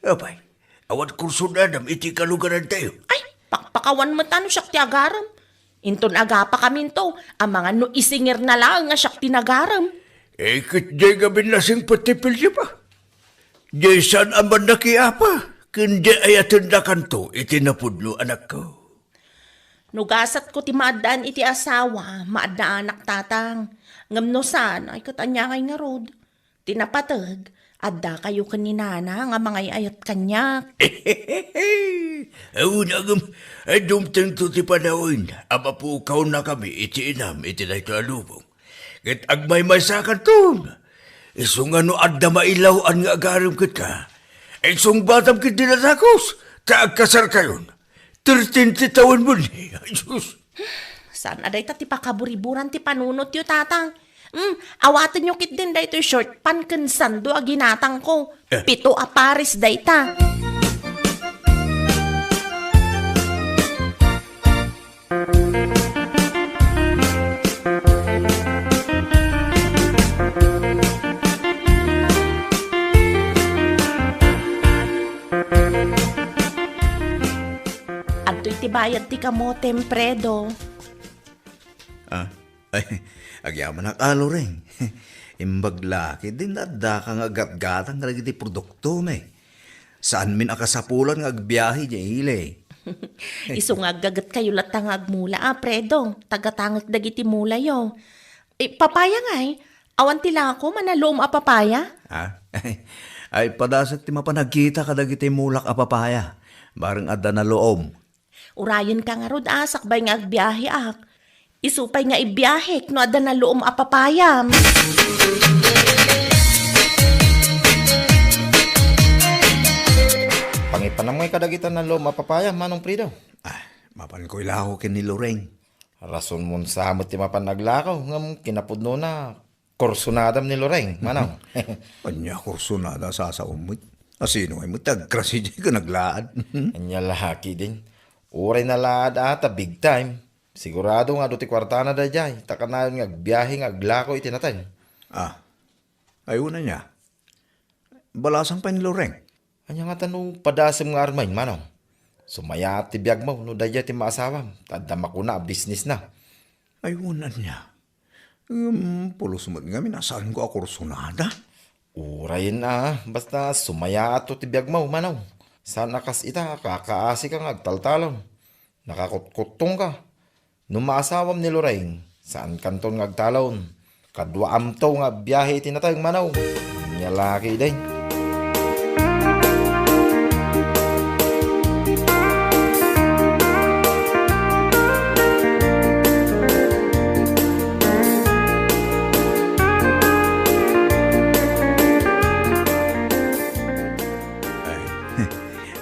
G: Apay, awan kurso na nam iti kalugaran tayo.
F: Ay, pakpakawan mo ta no siyak ti agaram. Inton aga pa kami to, ang mga no isingir na lang nga siyak tinagaram.
G: Kit di nga binlasing patipil siya pa. Di saan aman nakiapa. Kundi ayatun na kanto, itinapudlo anak ko.
F: Nugasat ko ti maadaan iti asawa, maadaan anak tatang. Ngamno saan, ay katanya kay nga rod. Tinapatag, adda kayo kaninana nga mga ayat kanyak.
G: Awun agam, dumtang to ti panawin. Ama po kaw na kami, iti inam, iti na ito alubong. Kat agmay masakan to. Isong ano adda mailawan nga agarim kit ka. Isong batam kit dinatakos. Taag kasar kayon. 13 taon mo ni. Ayos.
F: Saan aday ta ti pakaburiburan ti panunot yu tatang. Awatan nyo kit din dayto short pan kansando a ginatang ko. 7 a pares dayta. Adto'y ti bayad ti kamote empredo.
E: Ay, agyaman ang alo rin. Imbaglaki din nadda ka nga gat-gatang nga nagiti produkto me. Saan min akasapulan nga agbiyahe niya ile.
F: Iso nga gagat kayo latang agmula predo. Tagatangag dagiti mula yo. Papaya nga awan tila ako manalom a papaya.
E: Ay padasat ti mapanagkita ka dagiti mulak a papaya. Bareng adda na loom.
F: Urayan ka nga rod sakbay nga agbiyahe ak. Isupay nga ibiyahe no adda na loom a papaya.
C: Pangipanamay kadagitan na lo mapapaya, Manong Prido.
E: Mapan ko ilako kin ni Loreng.
C: Rason mo sa amot ti mapannaglakaw, ngam kinapudno na kursunadam ni Loreng, Manong.
E: Anya kurso na da sa umit. Asino ay matagkrasi di ka naglaad.
C: Anya lahaki din. Uray na laad ata, big time. Sigurado nga do ti kwartana da jay. Takanayon nga agbiyahe nga aglako itinatay.
E: Ayaw na niya. Balasang pa ni Loreng.
C: Anya nga tanong padasam nga armain, Manong. Sumaya ti biyag mo, no daya ti maasawam. Tadama ko na, business na.
E: Ayaw na niya. Pulos mo nga minasaan ko ako kursunada.
C: Urayin na, basta sumaya ato ti biyag mo, Manong. Sana kas ita, kakaasi ka nga agtaltalon. Nakakutkutong ka. Nung maasawam ni Loreng, saan kanton nga agtalon. Kadwa amtaw nga biyahe itinatay, Manaw. Nyalaki day.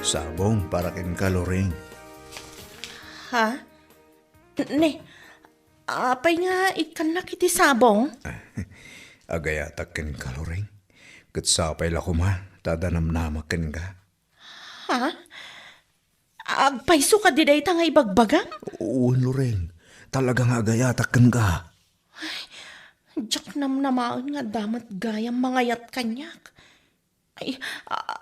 E: Sabong para kin ka, Loreng.
F: Ha? Ne, apay nga ikan na kiti sabong?
E: Agayatak kin ka, Loreng. Katsapay la kuma, tadanam-namakin ka.
F: Ha? Agpaiso ka di day nga ibagbaga?
E: Oo, Loreng. Talagang agayatak kin ka.
F: Diyak namnamaan nga damat gayang mangayat kanyak. Ay,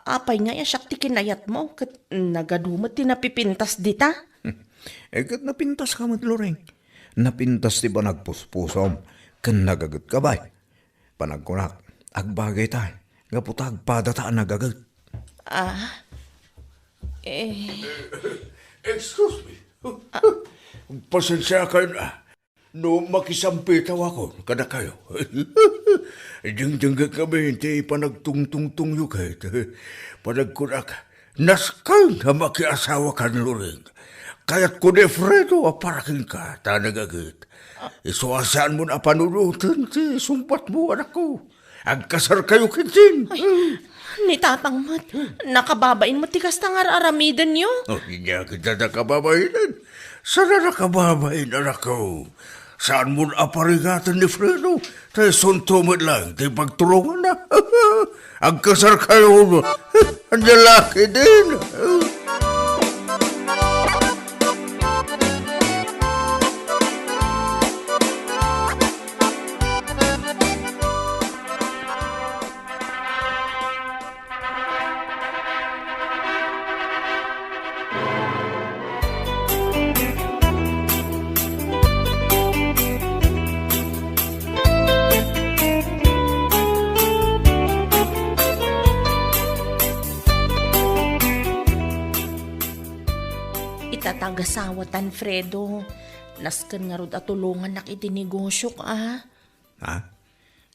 F: apay nga siyak ti kinayat mo. Kat nagadumot ti napipintas dita.
E: Kat napintas ka mat, Loreng. Napintas ti ba nagpuspusom? Kan nagagat ka ba? Panagkunak, agbagay tayo. Gaputag padataan nagagat.
G: Excuse me. Pasensya ka na. no makisampitaw ako, kada kayo. Diyang kami, hindi panagtungtungtung yung kahit. Panagkunak, naskang na makiasawa ka Luring. Kaya't ko ni Fredo, aparaking ka, tanagagit. Isuasaan mo na panunutin, sumpat mo, anak ko. Agkasar kayo kinsin.
F: Ni Tatang Mat, nakababain mo tikas tang aramidan niyo.
G: Oh, hindi kita nakababayin. Sana nakababayin, anak ko. Saan mo aparigatan ni Fredo? Tayo suntumot lang, tayo pagtulungan na. Agkasar kayo. Ang lalaki din.
F: Itatagasawa Fredo. Nasken nga rod at tulungan nak itinegosyo ka.
E: Ha?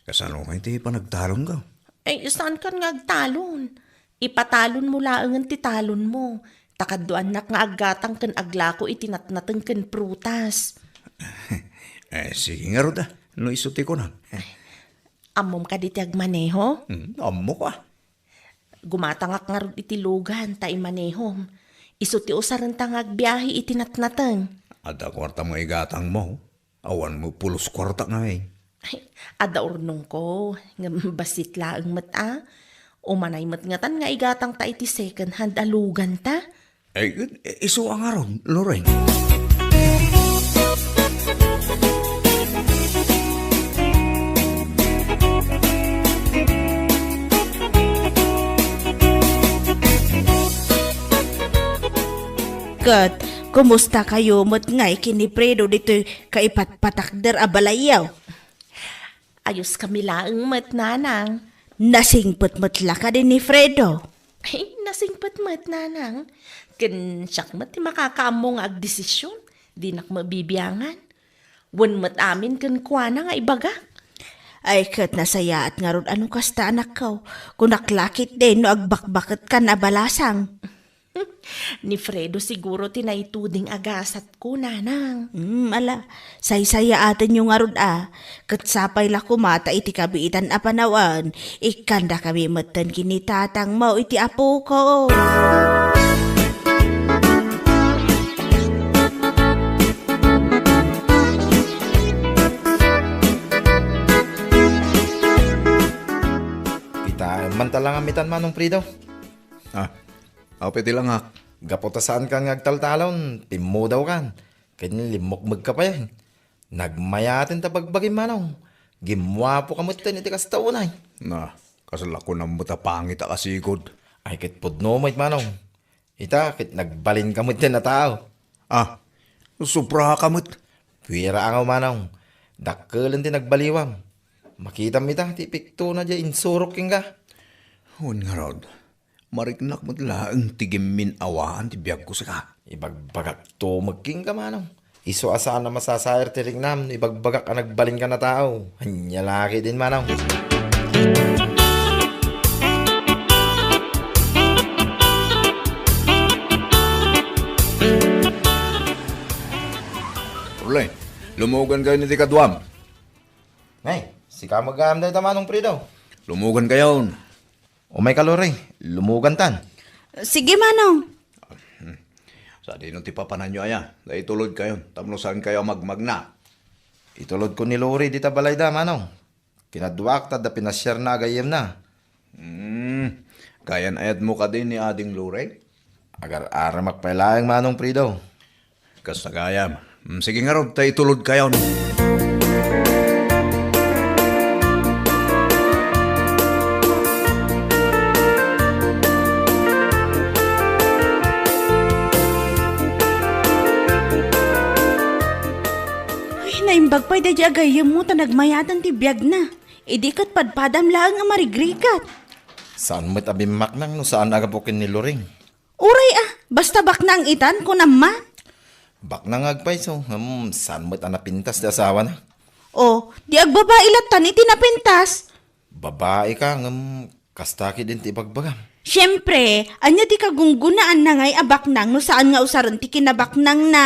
E: Kasano ka hindi pa nagtalong ka?
F: Ay, saan kan nga agtalon? Ipatalon mo laangan ti talon mo. Takaddoan nak nga aggatang ken aglako itinatnateng ken prutas.
E: Sige nga rod no isuti ko na.
F: Amom ka diti agmaneho?
E: Amo ka.
F: Gumatangak nga rod itilugan ta imanehom. Isuti usaran tang agbiyahe itinatnateng.
E: Ada kwarta mo igatang mo. Awan mo pulos kwarta nga eh.
F: Ay, ada urnong ko. Nga basit laang mata. Umanay matngatan nga igatang ta iti second hand alugan ta.
E: Iso ang aron, Loreng.
B: Kat, kumusta kayo mo't ngay kini Fredo dito kaipatpatakder abalayaw?
F: Ayos kami laang mat nanang.
B: Nasingpot-motla ka din ni Fredo.
F: Ay, nasingpat mat nanang. Ken siyak mat makakaamong agdesisyon. Di nak mabibiyangan. Wan mat amin ken kuana nga ibaga.
B: Ay kat nasaya at nga ron ano kasta anak ko. Kung naklakit din no agbakbakit ka na balasang.
F: Ni Fredo siguro tinaituding agasat ko, nanang.
B: Ala, say-saya atin yung arod Kat sapay la kumata iti kabiitan apanawan. Ikanda kami matan kinitatang mo iti apo ko.
C: Kita mantalang amitan manong Fredo.
E: Pwede lang ha.
C: Gapotasaan ka ng agtaltalon, timo daw kan. Kanya limokmag ka pa yan. Nagmayatin ta pagbagim manong. Gimwapo ka mo iti kastaunay.
E: Kasala ko ng mutapangit kasigod.
C: Ay kit pudno mo manong. Ita kit nagbalin ka mo iti na tao.
E: Supra ka mo't.
C: Pwera angaw manong. Dakkelan din nagbaliwam. Makita mo ita, ti pikto na dya insurok king ka.
E: Nga rod. Mariknak mo't laang tigimin awaan ti biyag ko sa ka.
C: Ibagbagak to magking ka manong. Iso asaan na masasayar ti ringnam. Ibagbagak ka nagbalin ka na tao. Hanyalaki din manong.
E: Urlay, lumugan kayo ni Tikadwam.
C: Ngay, si kamagam daw tamanong Fredo.
E: Lumugan kayo.
C: O may kalore, lumugan tan.
B: Sige manong.
E: Sa di nung tipapanan nyo aya. Dahil tulod kayo. Tamlosan kayo magmagna.
C: Itulod ko ni Lori di tabalay da manong. Kinaduak ta da pinasyar na agayem na.
E: Kayan ayat mo ka din ni Ading Lure.
C: Agar-ara makpailaang manong Fredo.
E: Kas nagayam. Sige nga ron, tayo tulod kayo.
B: Naimbagpay da di agayam mo ta nagmayatan ti biyag na. Idikat padpadam lang ang marigrikat.
C: Saan mo't abimak nang no saan agapukin ni Loring?
B: Uray basta bak na ang itan ko naman.
C: Bak na ngagpaiso. Saan mo't napintas di asawa na?
B: O, di agbabae latan iti napintas.
C: Babae ka, kastaki din ti ibagbagam.
B: Siyempre, anya di kagunggunaan na ngay abaknang no saan nga usaron ti kinabaknang na.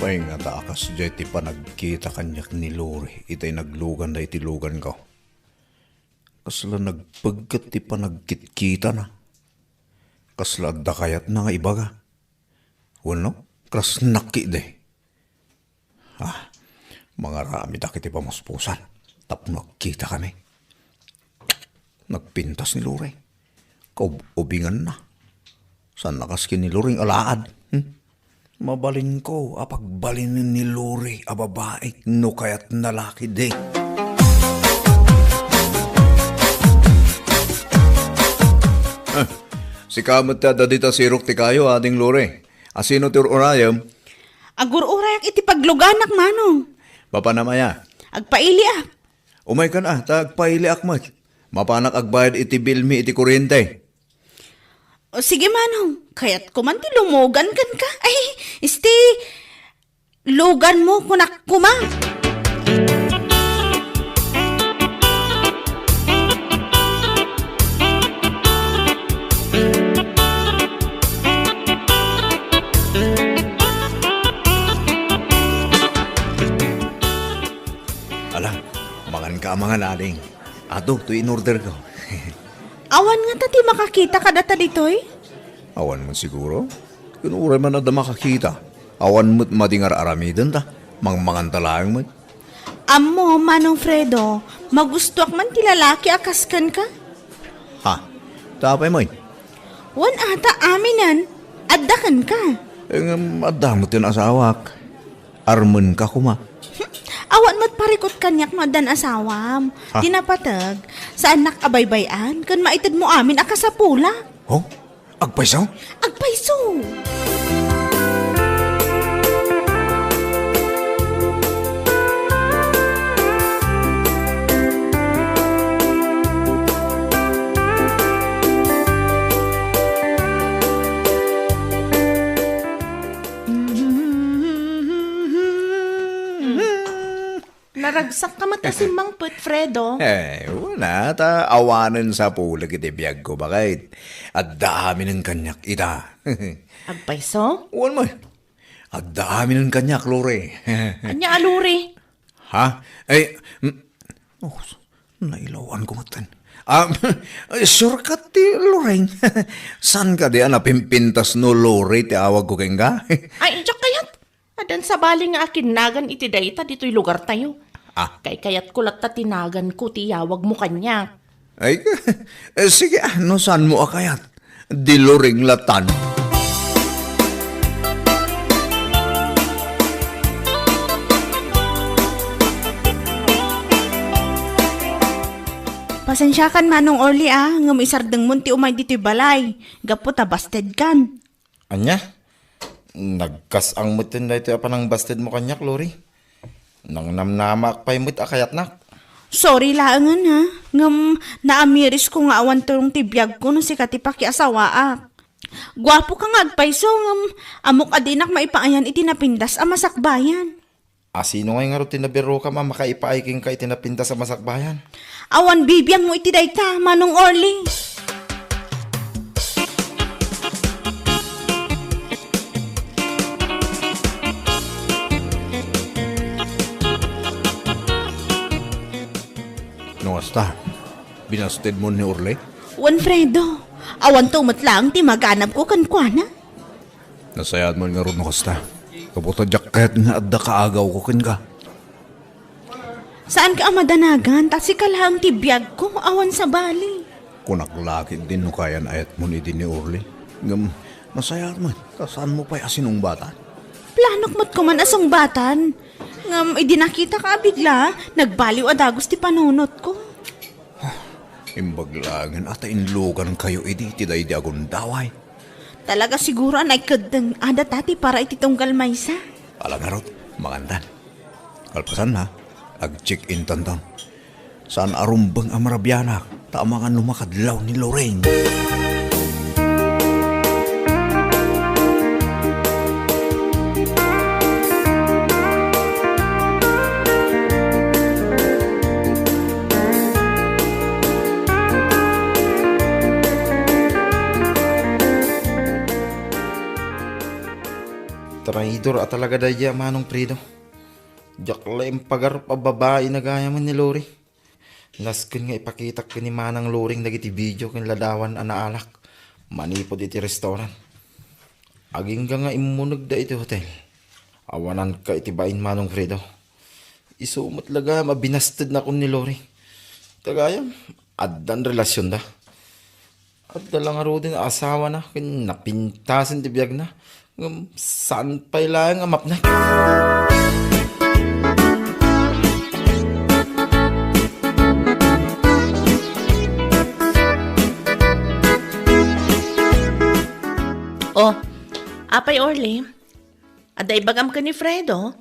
E: Apay nga taakas dyan ti panagkita kanyak ni Lori. Itay naglugan na itilugan ko. Kasla nagpagkat ti panagkitkita na. Kasla adda kayat na nga ibaga. Wano? Kras naki de. Mga rami da kiti pamuspusan. Tapno kita kami. Nagpintas ni Lori. Kaubingan na. Saan nakaskin ni Lori alaad? Mabalin ko, apagbalin ni Lori, ababae, no kayat nalaki de. Si kamot tada dita sirok ti kayo, ading Lori. Asino ti urayam?
B: Agur-urayak iti pagluganak manong.
E: Papa namaya.
B: Agpaili ah.
E: Umay ka na, tagpaili akmat. Mapanak agbayad iti bilmi iti kuryente.
B: O sige manong, kaya't kuman ti lumugan kan ka. Ay, lugan mo kunak kuma.
E: Alam, mangan ka mga naling. Ato, to in order ko.
B: Awan nga tati makakita ka data ditoy.
E: Awan mo siguro? Kunuray man na da makakita. Awan mo't madingar aramidan ta. Mangmangan talayang mo.
B: Amo, Manong Fredo, magustuak man ti lalaki akaskan ka?
E: Ha? Tapay mo.
B: Wan ata aminan, addakan ka.
E: Adamot yun asawak. Armon ka kuma.
B: Awan mo't parikot kanyak no dan asawam. Tinapatag, sa anak abaybayan, kan maitid mo amin akasapula.
E: Oh? Agpaisaw?
B: Agpaiso!
F: Naragsak ka matasimbang put, Fredo.
E: Wala. Ta awanan sa pulag iti biyag ko. Bakit? At dami ng kanyak ita.
F: Agpaiso?
E: Uwan mo. At dami ng kanyak, Lore.
F: Anya aluri?
E: Ha? Nailawan ko matan. Sure ka ti, Loreng. San ka di napimpintas no, Lore, ti awag ko keng ka?
F: Ay, diyak kayat. Adan sa bali nga akin nagan iti dayta dito'y lugar tayo. Kay kayat ko latta tinagan ko ti yawag mo kanya.
E: Ay, sige, no saan mo akayat? Di Loreng latan.
B: Pasensya kan Manong Orly ngam isardeng munti umay dito'y balay. Gapo ta basted kan.
C: Anya? Nagkas ang mutin na ito panang basted mo kanyak, Lori. Nang namnamak pa'y mut akayat nak.
B: Sorry laangan ha. Ngam naamiris ko nga awan turong tibiyag ko no si katipaki asawaak. Gwapo ka nga agpaiso ngam amok adinak maipaayan itinapindas a masakbayan.
C: Sino nga nga tinabiro ka makaipaiking ka itinapinta sa masakbayan?
B: Awan bibiyang mo iti dayta, Manong Orly.
E: No, hasta. Binasted mo ni Orle?
B: Wan Fredo, awan tumat lang ti maganap ko kankwana.
E: Nasayad mo nga ron no, hasta. Kabuta jacket nga adda kaagaw ko ken ka.
B: Saan ka amadanagan? Tasi ka lang ti biyag ko, awan sa bali.
E: Kunaklakit din no kayan ayat mo ni din ni Orle. Ngam, nasayad mo. Kasaan mo pa'y asinong bata?
B: Planok mo't kuman asong batan. Ngam, idinakita ka bigla, nagbaliw adagos ti panunot ko.
E: Imbaglangan at inlugan kayo iti tiday di agon daway.
B: Talaga siguro na ikadang ada tati para ititunggal maysa.
E: Alagarot, magandan. Kalpasan na, ag-check-in tantan. Saan arumbang amarabianak, tama nga lumakadlaw ni Lorraine.
C: Traidor at talaga daya manong Fredo. Jakla yung pagarap a babae na gaya man ni Lori. Naskin nga ipakita ka ni manang Loring nagiti video kin ladawan anaalak. Manipod iti restaurant. Aging nga imunag da iti hotel. Awanan ka iti bain manong Fredo. Isumot laga mabinasted na kun ni Lori. Kagayam, addan relasyon da. At dalang aro din asawa na, kin napintasin ti biyag na. Saan pa ilang amap na?
F: Oh, apay Orly. Aday bagam ka ni Fredo.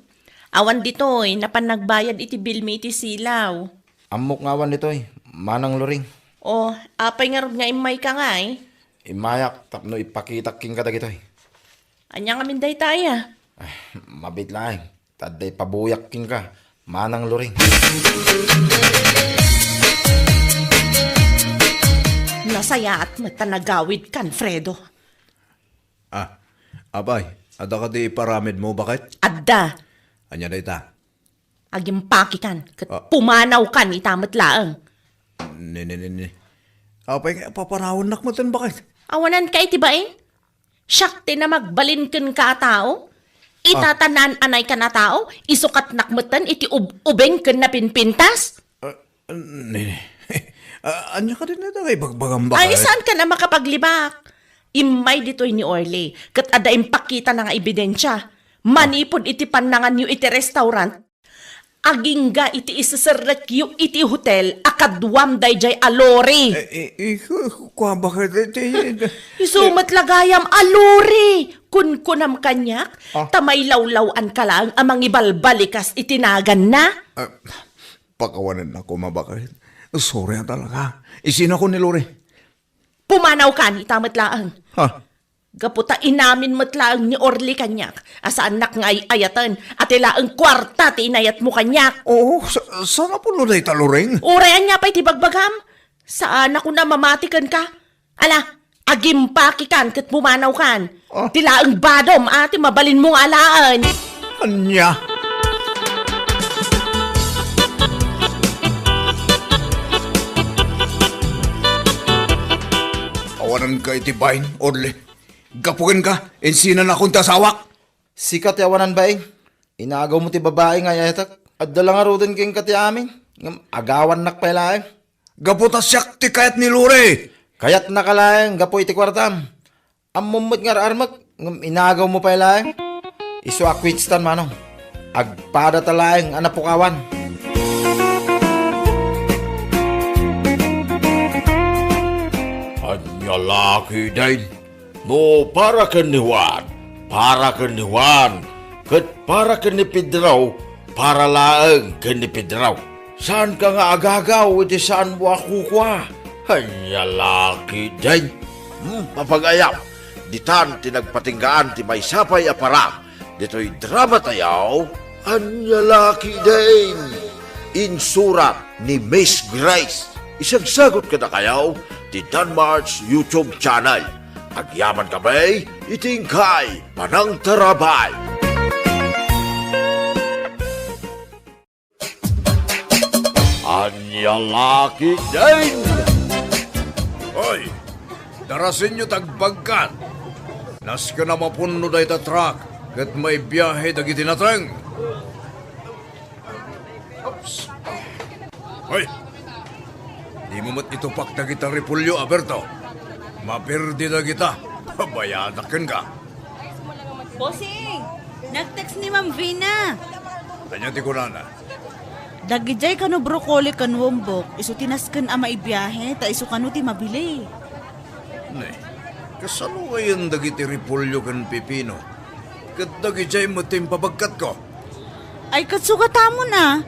F: Awan ditoy, napanagbayad iti bill mi iti silaw.
C: Amok nga awan nito manang Loring.
F: Oh, apay nga nga imay ka nga eh.
C: Imayak, tapno ipakitak king kadag ito
F: Anya nga minday taya.
C: Ay, mabit lang. Taday pabuyak king ka. Manang Loring.
F: Nasaya at matanagawid kan, Fredo.
E: Abay, ada ka di paramid mo, bakit?
F: Adda,
E: Anya na ita?
F: agimpaki kan, kat pumanaw kan itamat laang.
E: Ni. Apay, paparawon nakmatan, bakit?
F: Awanan ka iti bain? Syakti na magbalin kan ka tao? Itatanan anay ka na tao? Isukat nakmatan iti ubeng kan na pinpintas?
E: Ni. Anya ka din na ita kay bagbagam, bakit?
F: Ay, saan ka na makapaglibak? Imay dito'y ni Orly, kat ada impakita na nga ebidensya. Manipod iti panangan yu iti restaurant, agingga iti isasarek yu iti hotel, akadwam dayjay alori.
E: Kuha bakit?
F: Isumat lagayam alori. Kunam kanyak, tamay lawlawan ka lang amang ibalbalikas itinagan na.
E: Pakawanan ako, mabakit. Sorry na talaga. Isin ako ni Lori.
F: Pumanaw ka ni tamat laang.
E: Ha?
F: Gaputa inamin mo't laang ni Orly kanyak. Asa anak nga ayatan at ilaang kwarta ti inayat mo kanyak.
E: Oo, sana po no day taluring?
F: Urayan niya pa'y tibagbagam. Saan ako na mamatikan ka? Ala, agimpaki kan kat pumanaw kan. Tilaang badom ati mabalin mong alaan.
E: Anya? Awanan ka itibayin, Orly. Gapukin ka, insinan akong tasawak.
C: Sikat yawanan ba Inaagaw mo ti babae nga yatak. At dalang arudan king kati amin. Agawan nak pa ilaeng.
E: Gaputa siyak ti kayat ni Lori.
C: Kayat nakalaeng gapo iti kwartam. Ammumot nga armak. Inaagaw mo pa ilaeng. Isu akwitstan manong. Agpada talaeng anapukawan.
A: Anya laki din. No, para ka ni Juan. Para ka ni Juan. Kat para ka ni Pedraw. Para laang ka ni Pedraw. Saan ka nga agagaw? Iti saan mo ako kwa? Anya laki din. Papagayaw. Ditan tinagpatinggaan ti may sapay apara. Dito'y drama tayaw. Anya laki din. Insurat ni Miss Grace. Isagsagot ka na kayaw ti Danmar's YouTube channel. Agyaman kami, itingkay, panang tarabay. Anya laki din.
E: Hoy, darasin nyo tagbagkat. Nas ka na mapuno da ita truck. Kat may biyahe dagiti natang. Hoy, di mo mat itupak na kita repulyo, Aberto. Mapirdi na kita. Bayadakan ka.
B: Bossing, nag-text ni Ma'am Vina.
E: Kanya ti kunana.
B: Dagijay kano brokoli kan wombok, isu tinasken ama ibiyahe, ta isu kano ti mabili.
E: Nay,
G: Kasano ngayon dagiti repolyo kan pipino? Kat dagiti mo timpabagkat ko.
B: Ay katsugata mo na.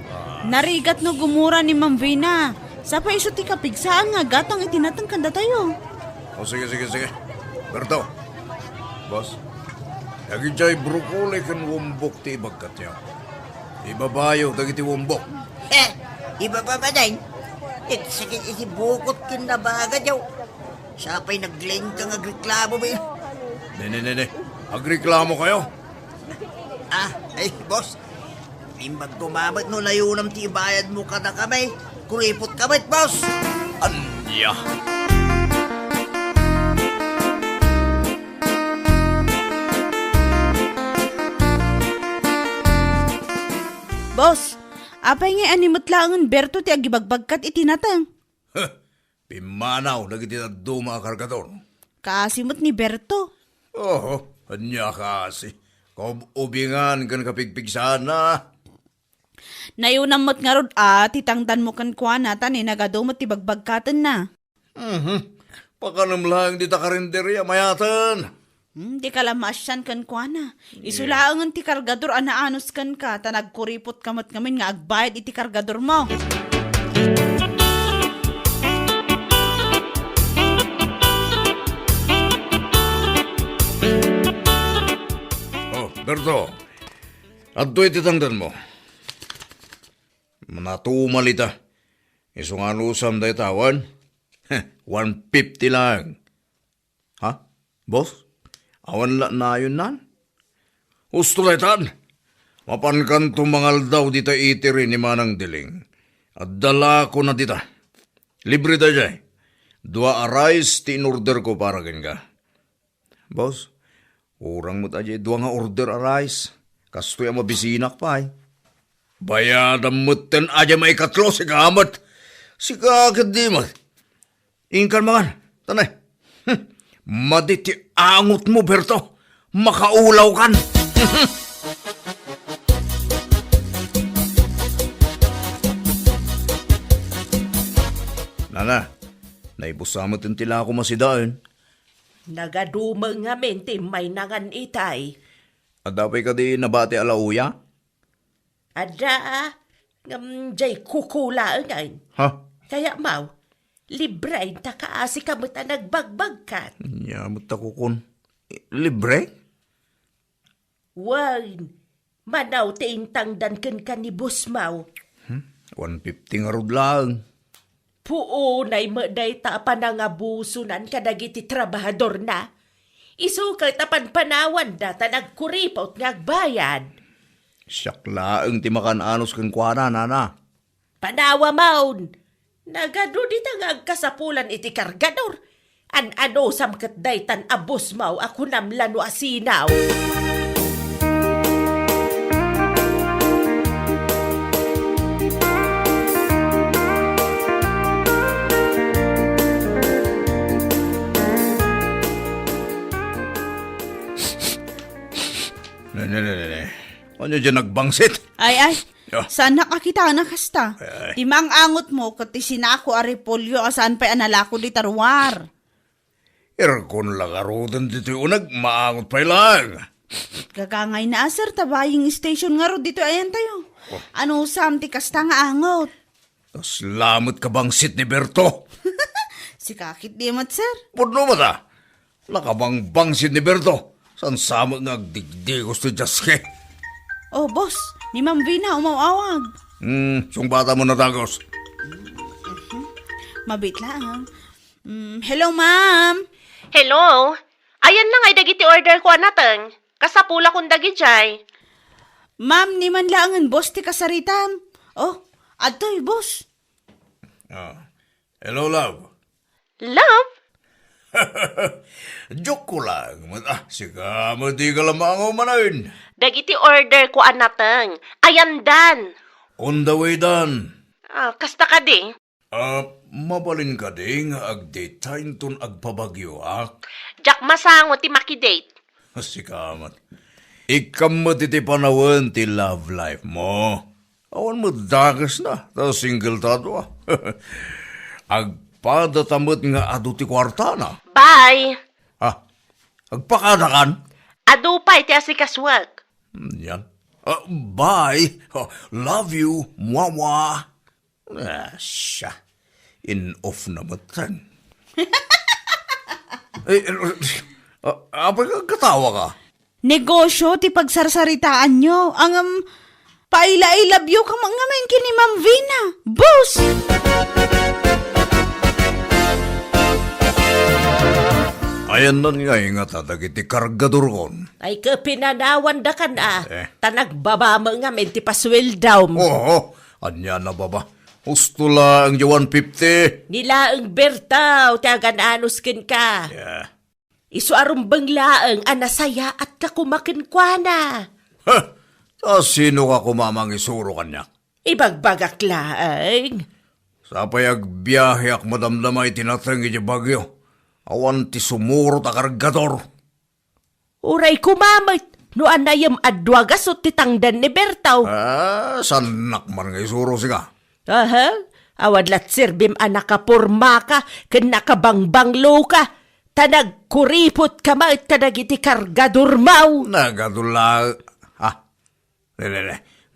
B: Narigat no gumura ni Ma'am Vina. Sa pa iso ti kapigsaan nga gatang itinatang kanda tayo.
G: O sige. Berto. Boss. Dagiti brokoli kan wumbok ti ibagkat niya. Ibabayo dagiti wumbok.
H: Iba pa ba day? Sige, bukot kinabaga daw. Siya pa'y nag-lend kang agreklamo ba yun?
G: Ne. Agreklamo kayo?
H: Ay, boss. Imbag gumamat no layunam ti bayad mo ka na kamay. Kuripot kamay, boss.
G: Anya.
B: Boss, apay nga animot laangan Berto ti agibagbagkat itinatang.
G: Pimanaw dagiti duma kargador.
B: Kaasimot ni Berto.
G: Anya kasi. Ubingan kan kapigpigsan na.
B: Nayunamot nga rod titangtan mo kan kuanatan nagadumot ti bagbagkatan na.
G: Pakanam lang di ta karinderya mayatan.
B: Di ka lamasyan kan kuana. Isulaangan ti kargador anaanos kan ka tanagkuripot kamot ngamin nga agbayad iti kargador mo.
G: Berto, adto iti tangdan mo. Manatumal ita. Isong anusam da itawan. 150 lang. Ha? Boss? Awan la na yun nan? Gusto na itan. Mapankan tumangal daw dita itiri ni Manang Diling. At dala ko na dita. Libre da jay. 2 arais ti in-order ko para ka. Boss? Urang mo tayo, 2 nga order arais. Kastoy ang mabisinak pa eh. Bayadam mo ten aja may katlo si kamat. Si kakit di mo. Ingkan mangan, tanay. Maditi angot mo, Berto. Makaulaw kan. Nana, naibusamot yung tila ako masidaan.
F: Nagadumang nga mente may nangan itay.
G: Adapay ka di nabati alauya?
F: Ada, jay kukula ngayon.
G: Ha?
F: Kaya mau, libre ta kaasi kamot ang nagbagbagkat.
G: Nyamot ako kun. Libre?
F: Wan, manaw teintangdan kan ni Boss Mau.
G: 150 nga rod lang.
F: Puunay maday ta panangabusunan kadagiti trabahador na. Isukal tapan panawan data nagkuripot ngagbayad.
G: Siyaklaang timakan anos kang kuana, nana.
F: Panawa maun. Nagado di agkasapulan iti kargador. Ano samkat daytan abos mau ako namlano asinaw.
G: Ne. Ano dyan nagbangsit?
B: Ay.
G: Oh.
B: Saan nakakita na kasta?
G: Ay.
B: Timang angot mo kati sinako aripolyo asaan pa analako di tarwar.
G: Irkon lang arudan dito unag maangot pa lang.
B: Gagangay na sir tabaying station nga ro dito ayan tayo. Ano samti kasta nga angot?
G: Tas lamot ka bangsit ni Berto.
B: Si kakit di mat sir.
G: Puno mo ta? Lakabang bangsit ni Berto. San sama nga agdigdi gusto jaske.
B: Oh boss, ni Ma'am Vina umawawag.
G: Sung bata mo natagos.
B: Mabit lang. Hello ma'am.
F: Hello? Ayan na nga dagiti order ko anatang. Kasapula kong dagijay.
B: Ma'am, ni man laangan boss ti kasaritam. Oh, adtoy boss.
G: Hello, love.
F: Love?
G: Joke ko lang. Sika, mati ka lamang ako manayin.
F: Dagiti order ko anatang. Ayan dan.
G: On the way done.
F: Kasta ka di.
G: Mabalin ka ding agdetayin ton agpabagyo,
F: Jak masango ti makidate.
G: Sikamat. Ikam mo ti panawan ti love life mo. Awan mo dagas na, ta single tadwa. Agpadatamot nga adu ti kwarta na.
F: Bye.
G: Agpakadakan?
F: Adupay ti asikaswag.
G: Yan. Bye. Love you. Mwa-mwa. Siya. In-off na matan. Apa ka katawa ka?
B: Negosyo ti pagsarsaritaan nyo. Ang paila I love you ka mga men kini Ma'am Vina. Boss!
G: Ayan nun nga nga tatagiti kargador kon.
F: Ay kapinanawan da ka na. Tanagbabama nga men ti pasweldaw mo.
G: Oo, anya na baba. Gusto lang yung 150.
F: Nila ang bertaw, tiagan anuskin ka.
G: Yeah.
F: Isu arumbang laang anasaya at kakumakin kwa na.
G: Sino ka kumamang isuro kanya?
F: Ibagbagak laang.
G: Sa payag biyahe ak madamdamay tinatang iti bagyo. Awan ti sumuro ta kargador.
F: Uray kumamit, no anayam adwagas o titangdan ni bertaw.
G: Sanak man nga isuro siga.
F: Aha, awad lat sirbim anak ka porma ka, ken nakabangbanglo ka. Tanag kuripot ka mait tanag iti kargador mau.
G: Nagadula.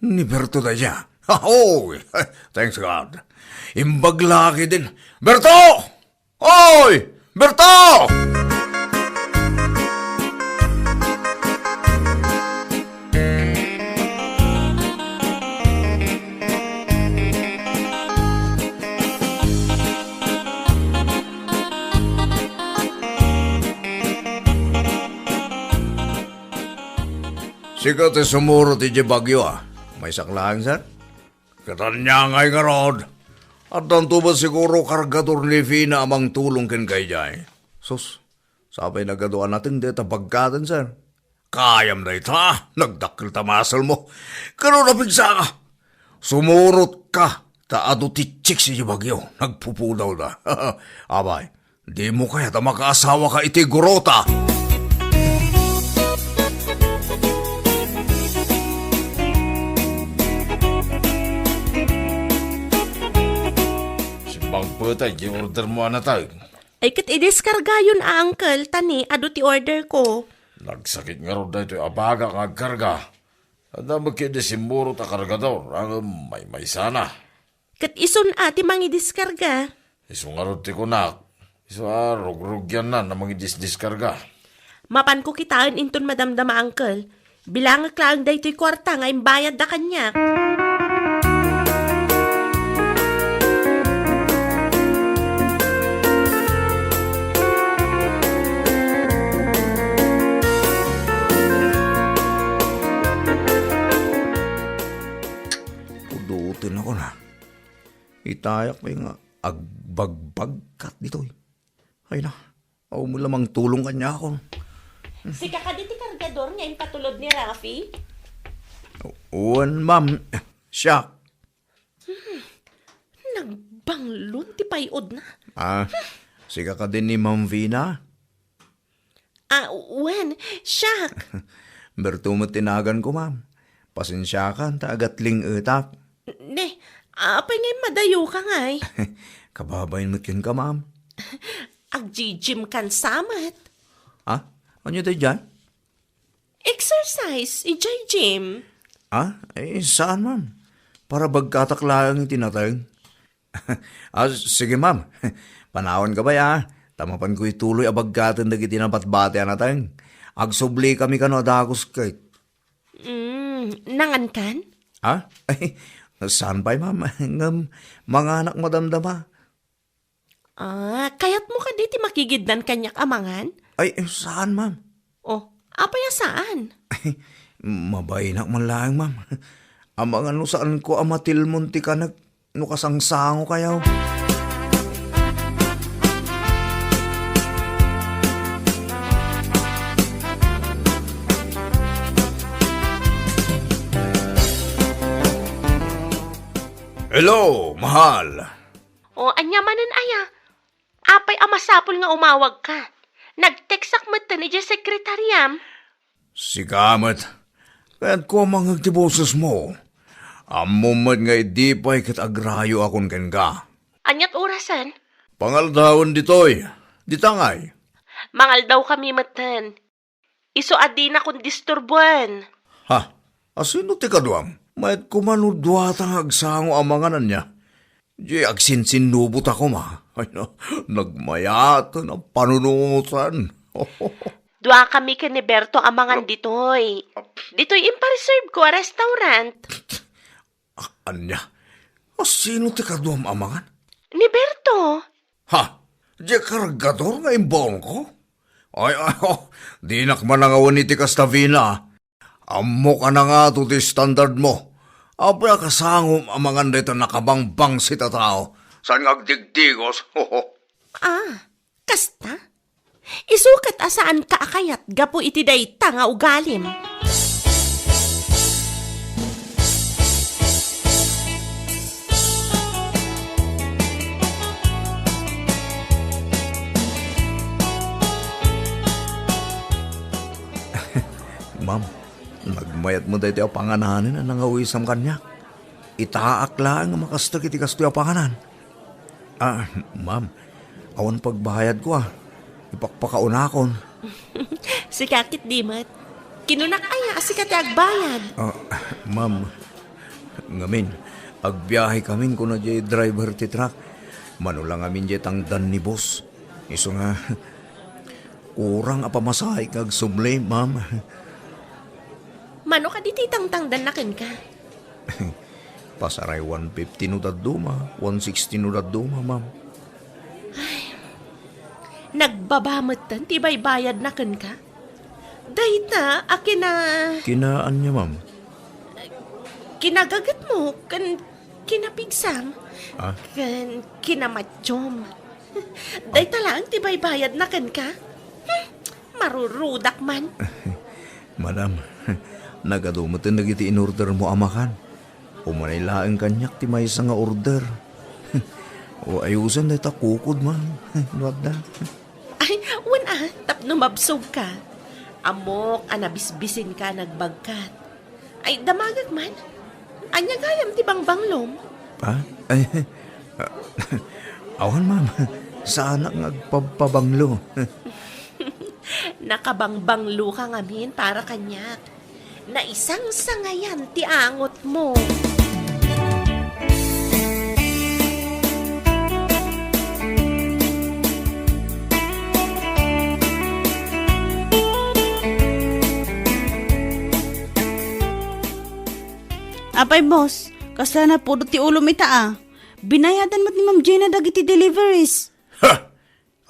G: Ni Berto da siya. Oh, thanks God. Imbaglaki din. Berto! Oy! Berto! Sikat ti sumuro ti bagyo May saklaan sir? Katanya ngay nga rod. At tanto ba siguro kargador ni Vina amang tulong ken kay Jay? Sus, sabay nagaduan natin dito pagkatan sir. Kayam na ita, nagdakil tamasal mo. Karoon na pigsa ka. Sumurot ka, taado ti chik si bagyo. Nagpupudaw na. Abay, di mo kaya ta makaasawa ka iti gurota.
A: Pagputay, yung order mo na tayo.
F: Ay kit idiskarga yun uncle, tani, ado ti order ko.
A: Nagsakit nga rin dito, abaga kang karga. Ada magkidesimuro ta kargador, ang may sana.
F: Kat ison ati mangi diskarga.
A: Iso nga rin ti kunak. Iso rugrugyan na mga diskarga.
F: Mapan ko kitaan inton madamdama uncle. Bilangak lang daytoy kwarta nga imbayad da kanya.
G: Pudutin ako na. Itayak pa yung agbagbagkat dito. Ay na, ako mo lamang tulong kanya ako.
F: Si kakaditi kargador niya yung patulod ni Rafi.
G: Uwan, ma'am. Siya.
F: Nagbanglon ti payod na.
G: Siga ka din ni Ma'am Vina.
F: Uwan, siya.
G: Berto mo tinagan ko, ma'am. Pasensya ka, tagatling utap.
F: Ne, apay ngayon madayo ka ngay.
G: Kababayin mo kin ka, ma'am.
F: Agjijim kan samat.
G: Ano tayo dyan?
F: Exercise, ijay gym.
G: Saan, ma'am? Para bagkataklaan yung tinatayang. Sige, ma'am. Panawan ka ba, Tamapan ko ituloy abagkatan na kitinapat-bate natayang. Agsubli kami kano adagos kay.
F: Nangan kan?
G: Saan ba'y, ma'am? Mga anak madamdama.
F: Kayat mo ka diti makigidnan kanyak amangan?
G: Saan, ma'am?
F: Apaya saan?
G: Mabaynak man lang, ma'am. Amang ano saan ko amatil munti ka nukasangsango kayaw. Hello, mahal.
F: Anya manan aya. Apay amasapol nga umawag ka. Nagteksak mo ni dyan sekretaryam.
G: Sigamat. Kaya't ko mga tiboses mo. Amumat nga idipay kat agrayo akon ken ka.
F: Anyat orasan?
G: Pangaldawon ditoy. Ditangay.
F: Mangal daw kami matan. Iso adi na kung disturbuan.
G: Ha? Asino ti kaduam? Mayat kumanudwata agsango amanganan niya. Di agsinsinubot ako ma. Ay no, nagmayat na panunutan.
F: Dua kami ka ni Berto amangan ditoy. Ditoy impareserve ko a restaurant.
G: Anya? Asino ti kaduam amangan?
F: Ni Berto.
G: Ha? Di kargador nga imbong ko? Ay, di nakmanangawan iti Castavina. Amo ka na nga to ti standard mo. Abra kasangom amangan dito nakabangbang si tatao. San ngagdigdigos?
F: Kasta? Isukat asaan ka akayat gapo iti dayta nga ugalim.
G: Ma'am, nagmayat mo dito ang pangananin na nangawisam kanya. Itaak lang ang makastag iti kasto yung panganan. Ma'am, awan pagbahayad ko Ipakpakaunakon.
F: Si kakit di mat. Kinunak aya si kati agbayad.
G: Ma'am, ngamin, agbiyahe kamin ko na jay driver ti truck. Manulang amin jay tangdan ni boss. Iso nga, kurang apamasahay kag sublay, ma'am.
F: Mano ka di titang-tangdan nakin ka?
G: Pasaray 150 no daduma, 160 no daduma, ma'am.
F: Nagbabamatan, tibay bayad nakin ka? Dayta, akin na...
G: Kinaan niya, ma'am.
F: Kinagagat mo, kinapigsam. Kinamatsyom. Dayta lang, tibay bayad nakin ka? Marurudak man.
G: Madam, nagadumutin nagiti in-order mo amakan. Umanaylaan kanyak ti may nga order. O ayusan na kukod man. Nuwag na.
F: Ay, tapno mabsog ka. Amok, anabisbisin ka, nagbagkat. Ay, damagat man. Anya gayam ti banglom.
G: Ay, awan ma'am. Sana ngagpabanglo.
F: Nakabangbanglo ka ngamin para kanyak. Na isang sangayan ti angot mo.
B: Apay, boss. Kasta na puro ti ulo mita Binayadan mo't ni Ma'am Gina dagiti deliveries.
G: Ha!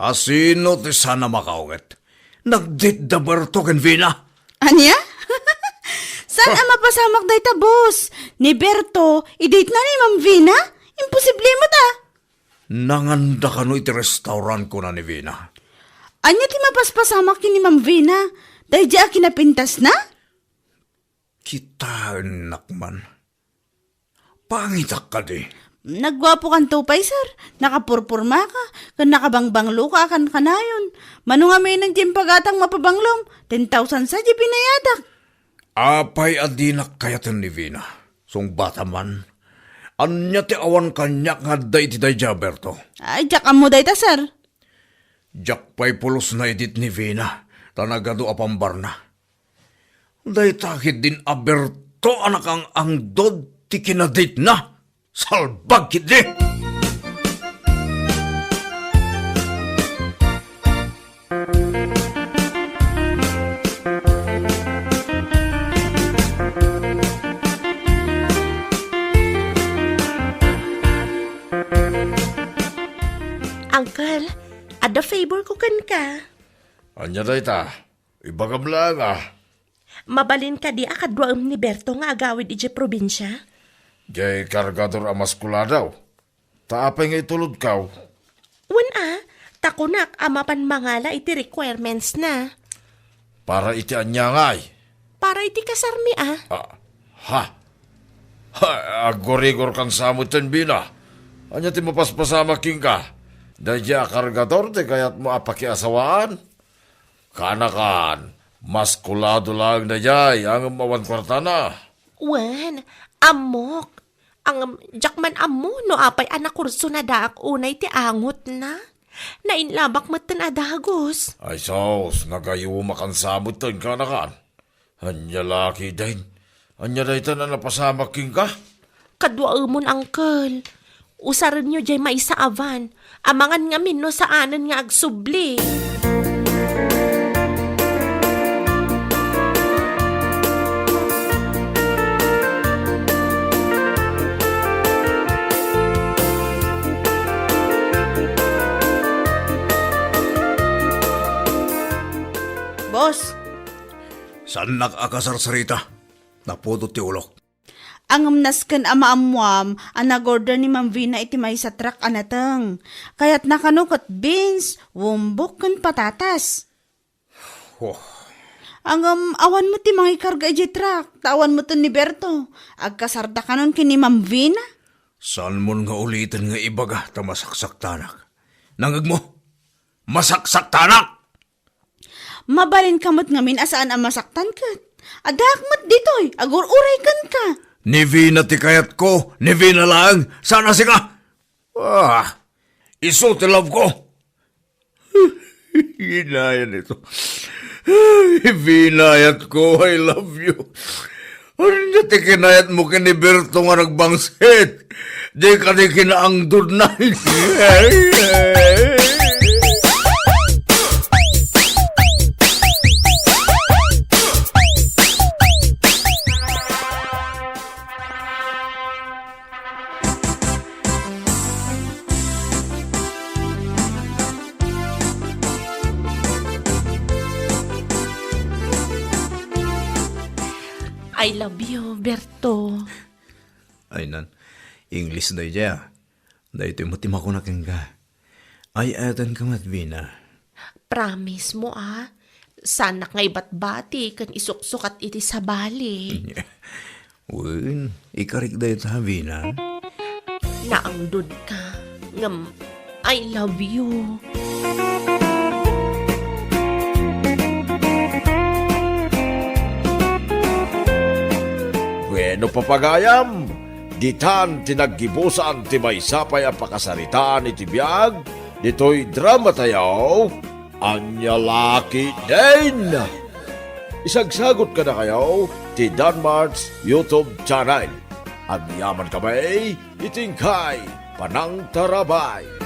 G: Asino ti sana makaugat? Nagdit da barto ken Vina?
B: Anya? Saan mapasamak day ta, boss? Ni Berto, i-date na ni Ma'am Vina? Imposible mo ta.
G: Nanganda ka no iti restaurant ko na ni Vina.
B: Anya ti mapaspasamak ni Ma'am Vina? Day di kinapintas na?
G: Kita, nakman. Pangitak ka di.
B: Nagwapo kan tupay, sir. Nakapurpurma ka. Kan nakabangbanglo ka kan kanayon. Mano nga may nang timpagatang mapabanglom. 10,000 sa di binayadak.
G: Apay adinak kayatan ni Vina. Song bata man. Anya ti awan kanyak nga day ti day Jaberto.
B: Ay, diyak mo day ta, sir.
G: Jak pa'y pulos na edit ni Vina. Tanagado apambar na. Day takit din Aberto anak ang angdod ti kinadate na. Salbag kiti!
F: Uncle, ada favor ko kan ka.
A: Anya day ta, ibagam lang
F: Mabalin ka di akadwaam ni Berto nga agawid ije probinsya.
A: Jay kargador amaskula daw. Taapay nga itulod kaw.
F: Takunak amapan mangala iti requirements na.
A: Para iti anya ngay.
F: Para iti kasarmi
A: Agorigor kan samutan Bina. Anya ti mapaspasama king ka. Dadya kargador te kayat mo apakiasawaan. Kanakan, maskulado lang na jay ang mawan kwarta na.
F: Amok. Ang jakman amo no apay anak kurso na daak unay ti angot na. Nainlabak matan adagos.
A: Ay sos, nagayuma kan samot tan ka na kan. Anya laki din. Anya day ta na napasamak king ka.
F: Kadwa umon, Uncle. Usaran nyo jay may sa avan. Amangan nga min no saanan nga agsubli.
B: Boss,
E: Saan nakakasarsarita? Napudot ti ulok.
B: ang amnasken ama amwam, ang nag-order ni Ma'am Vina iti may sa truck anateng. Kaya't nakanukot beans, wumbok kan patatas.
E: Oh,
B: Ang awan mo ti mga ikarga iti truck, tawan mo to ni Berto. Agkasarda ka nun kini Ma'am Vina.
E: saan mo nga ulitin nga ibaga ta masaksak tanak? Nangag mo? Masaksak tanak!
B: Mabalin kamot ngamin asaan ang masaktan ka. Adakmat ditoy, agur-uray kan ka.
E: Ni Vina ti kayat ko, ni Vina lang, sana si ka! Iso ti love ko! Ginayan ito. Vinayat ko, I love you. Ano na ti kinayat mo kiniberto nga nagbangsit? Di ka di kinaangdod na.
F: I love you, Berto.
E: Ay nan, English day dya. Day ito mo timako na ka. Ay atan ka mat, Vina.
F: Promise mo, Sana ngay batbati kan isuksukat iti sa bali.
E: Uy, ikarik day ta, Vina.
F: Naangdod ka. Ngam, I love you.
A: Bueno papagayam, ditan tinaggibusan ti may sapay ang pakasaritaan iti biyag, dito'y drama tayo, anya laki din. Isagsagot ka na kayo, ti Danmart's YouTube channel. Ang yaman kamay, itingkay, panang tarabay.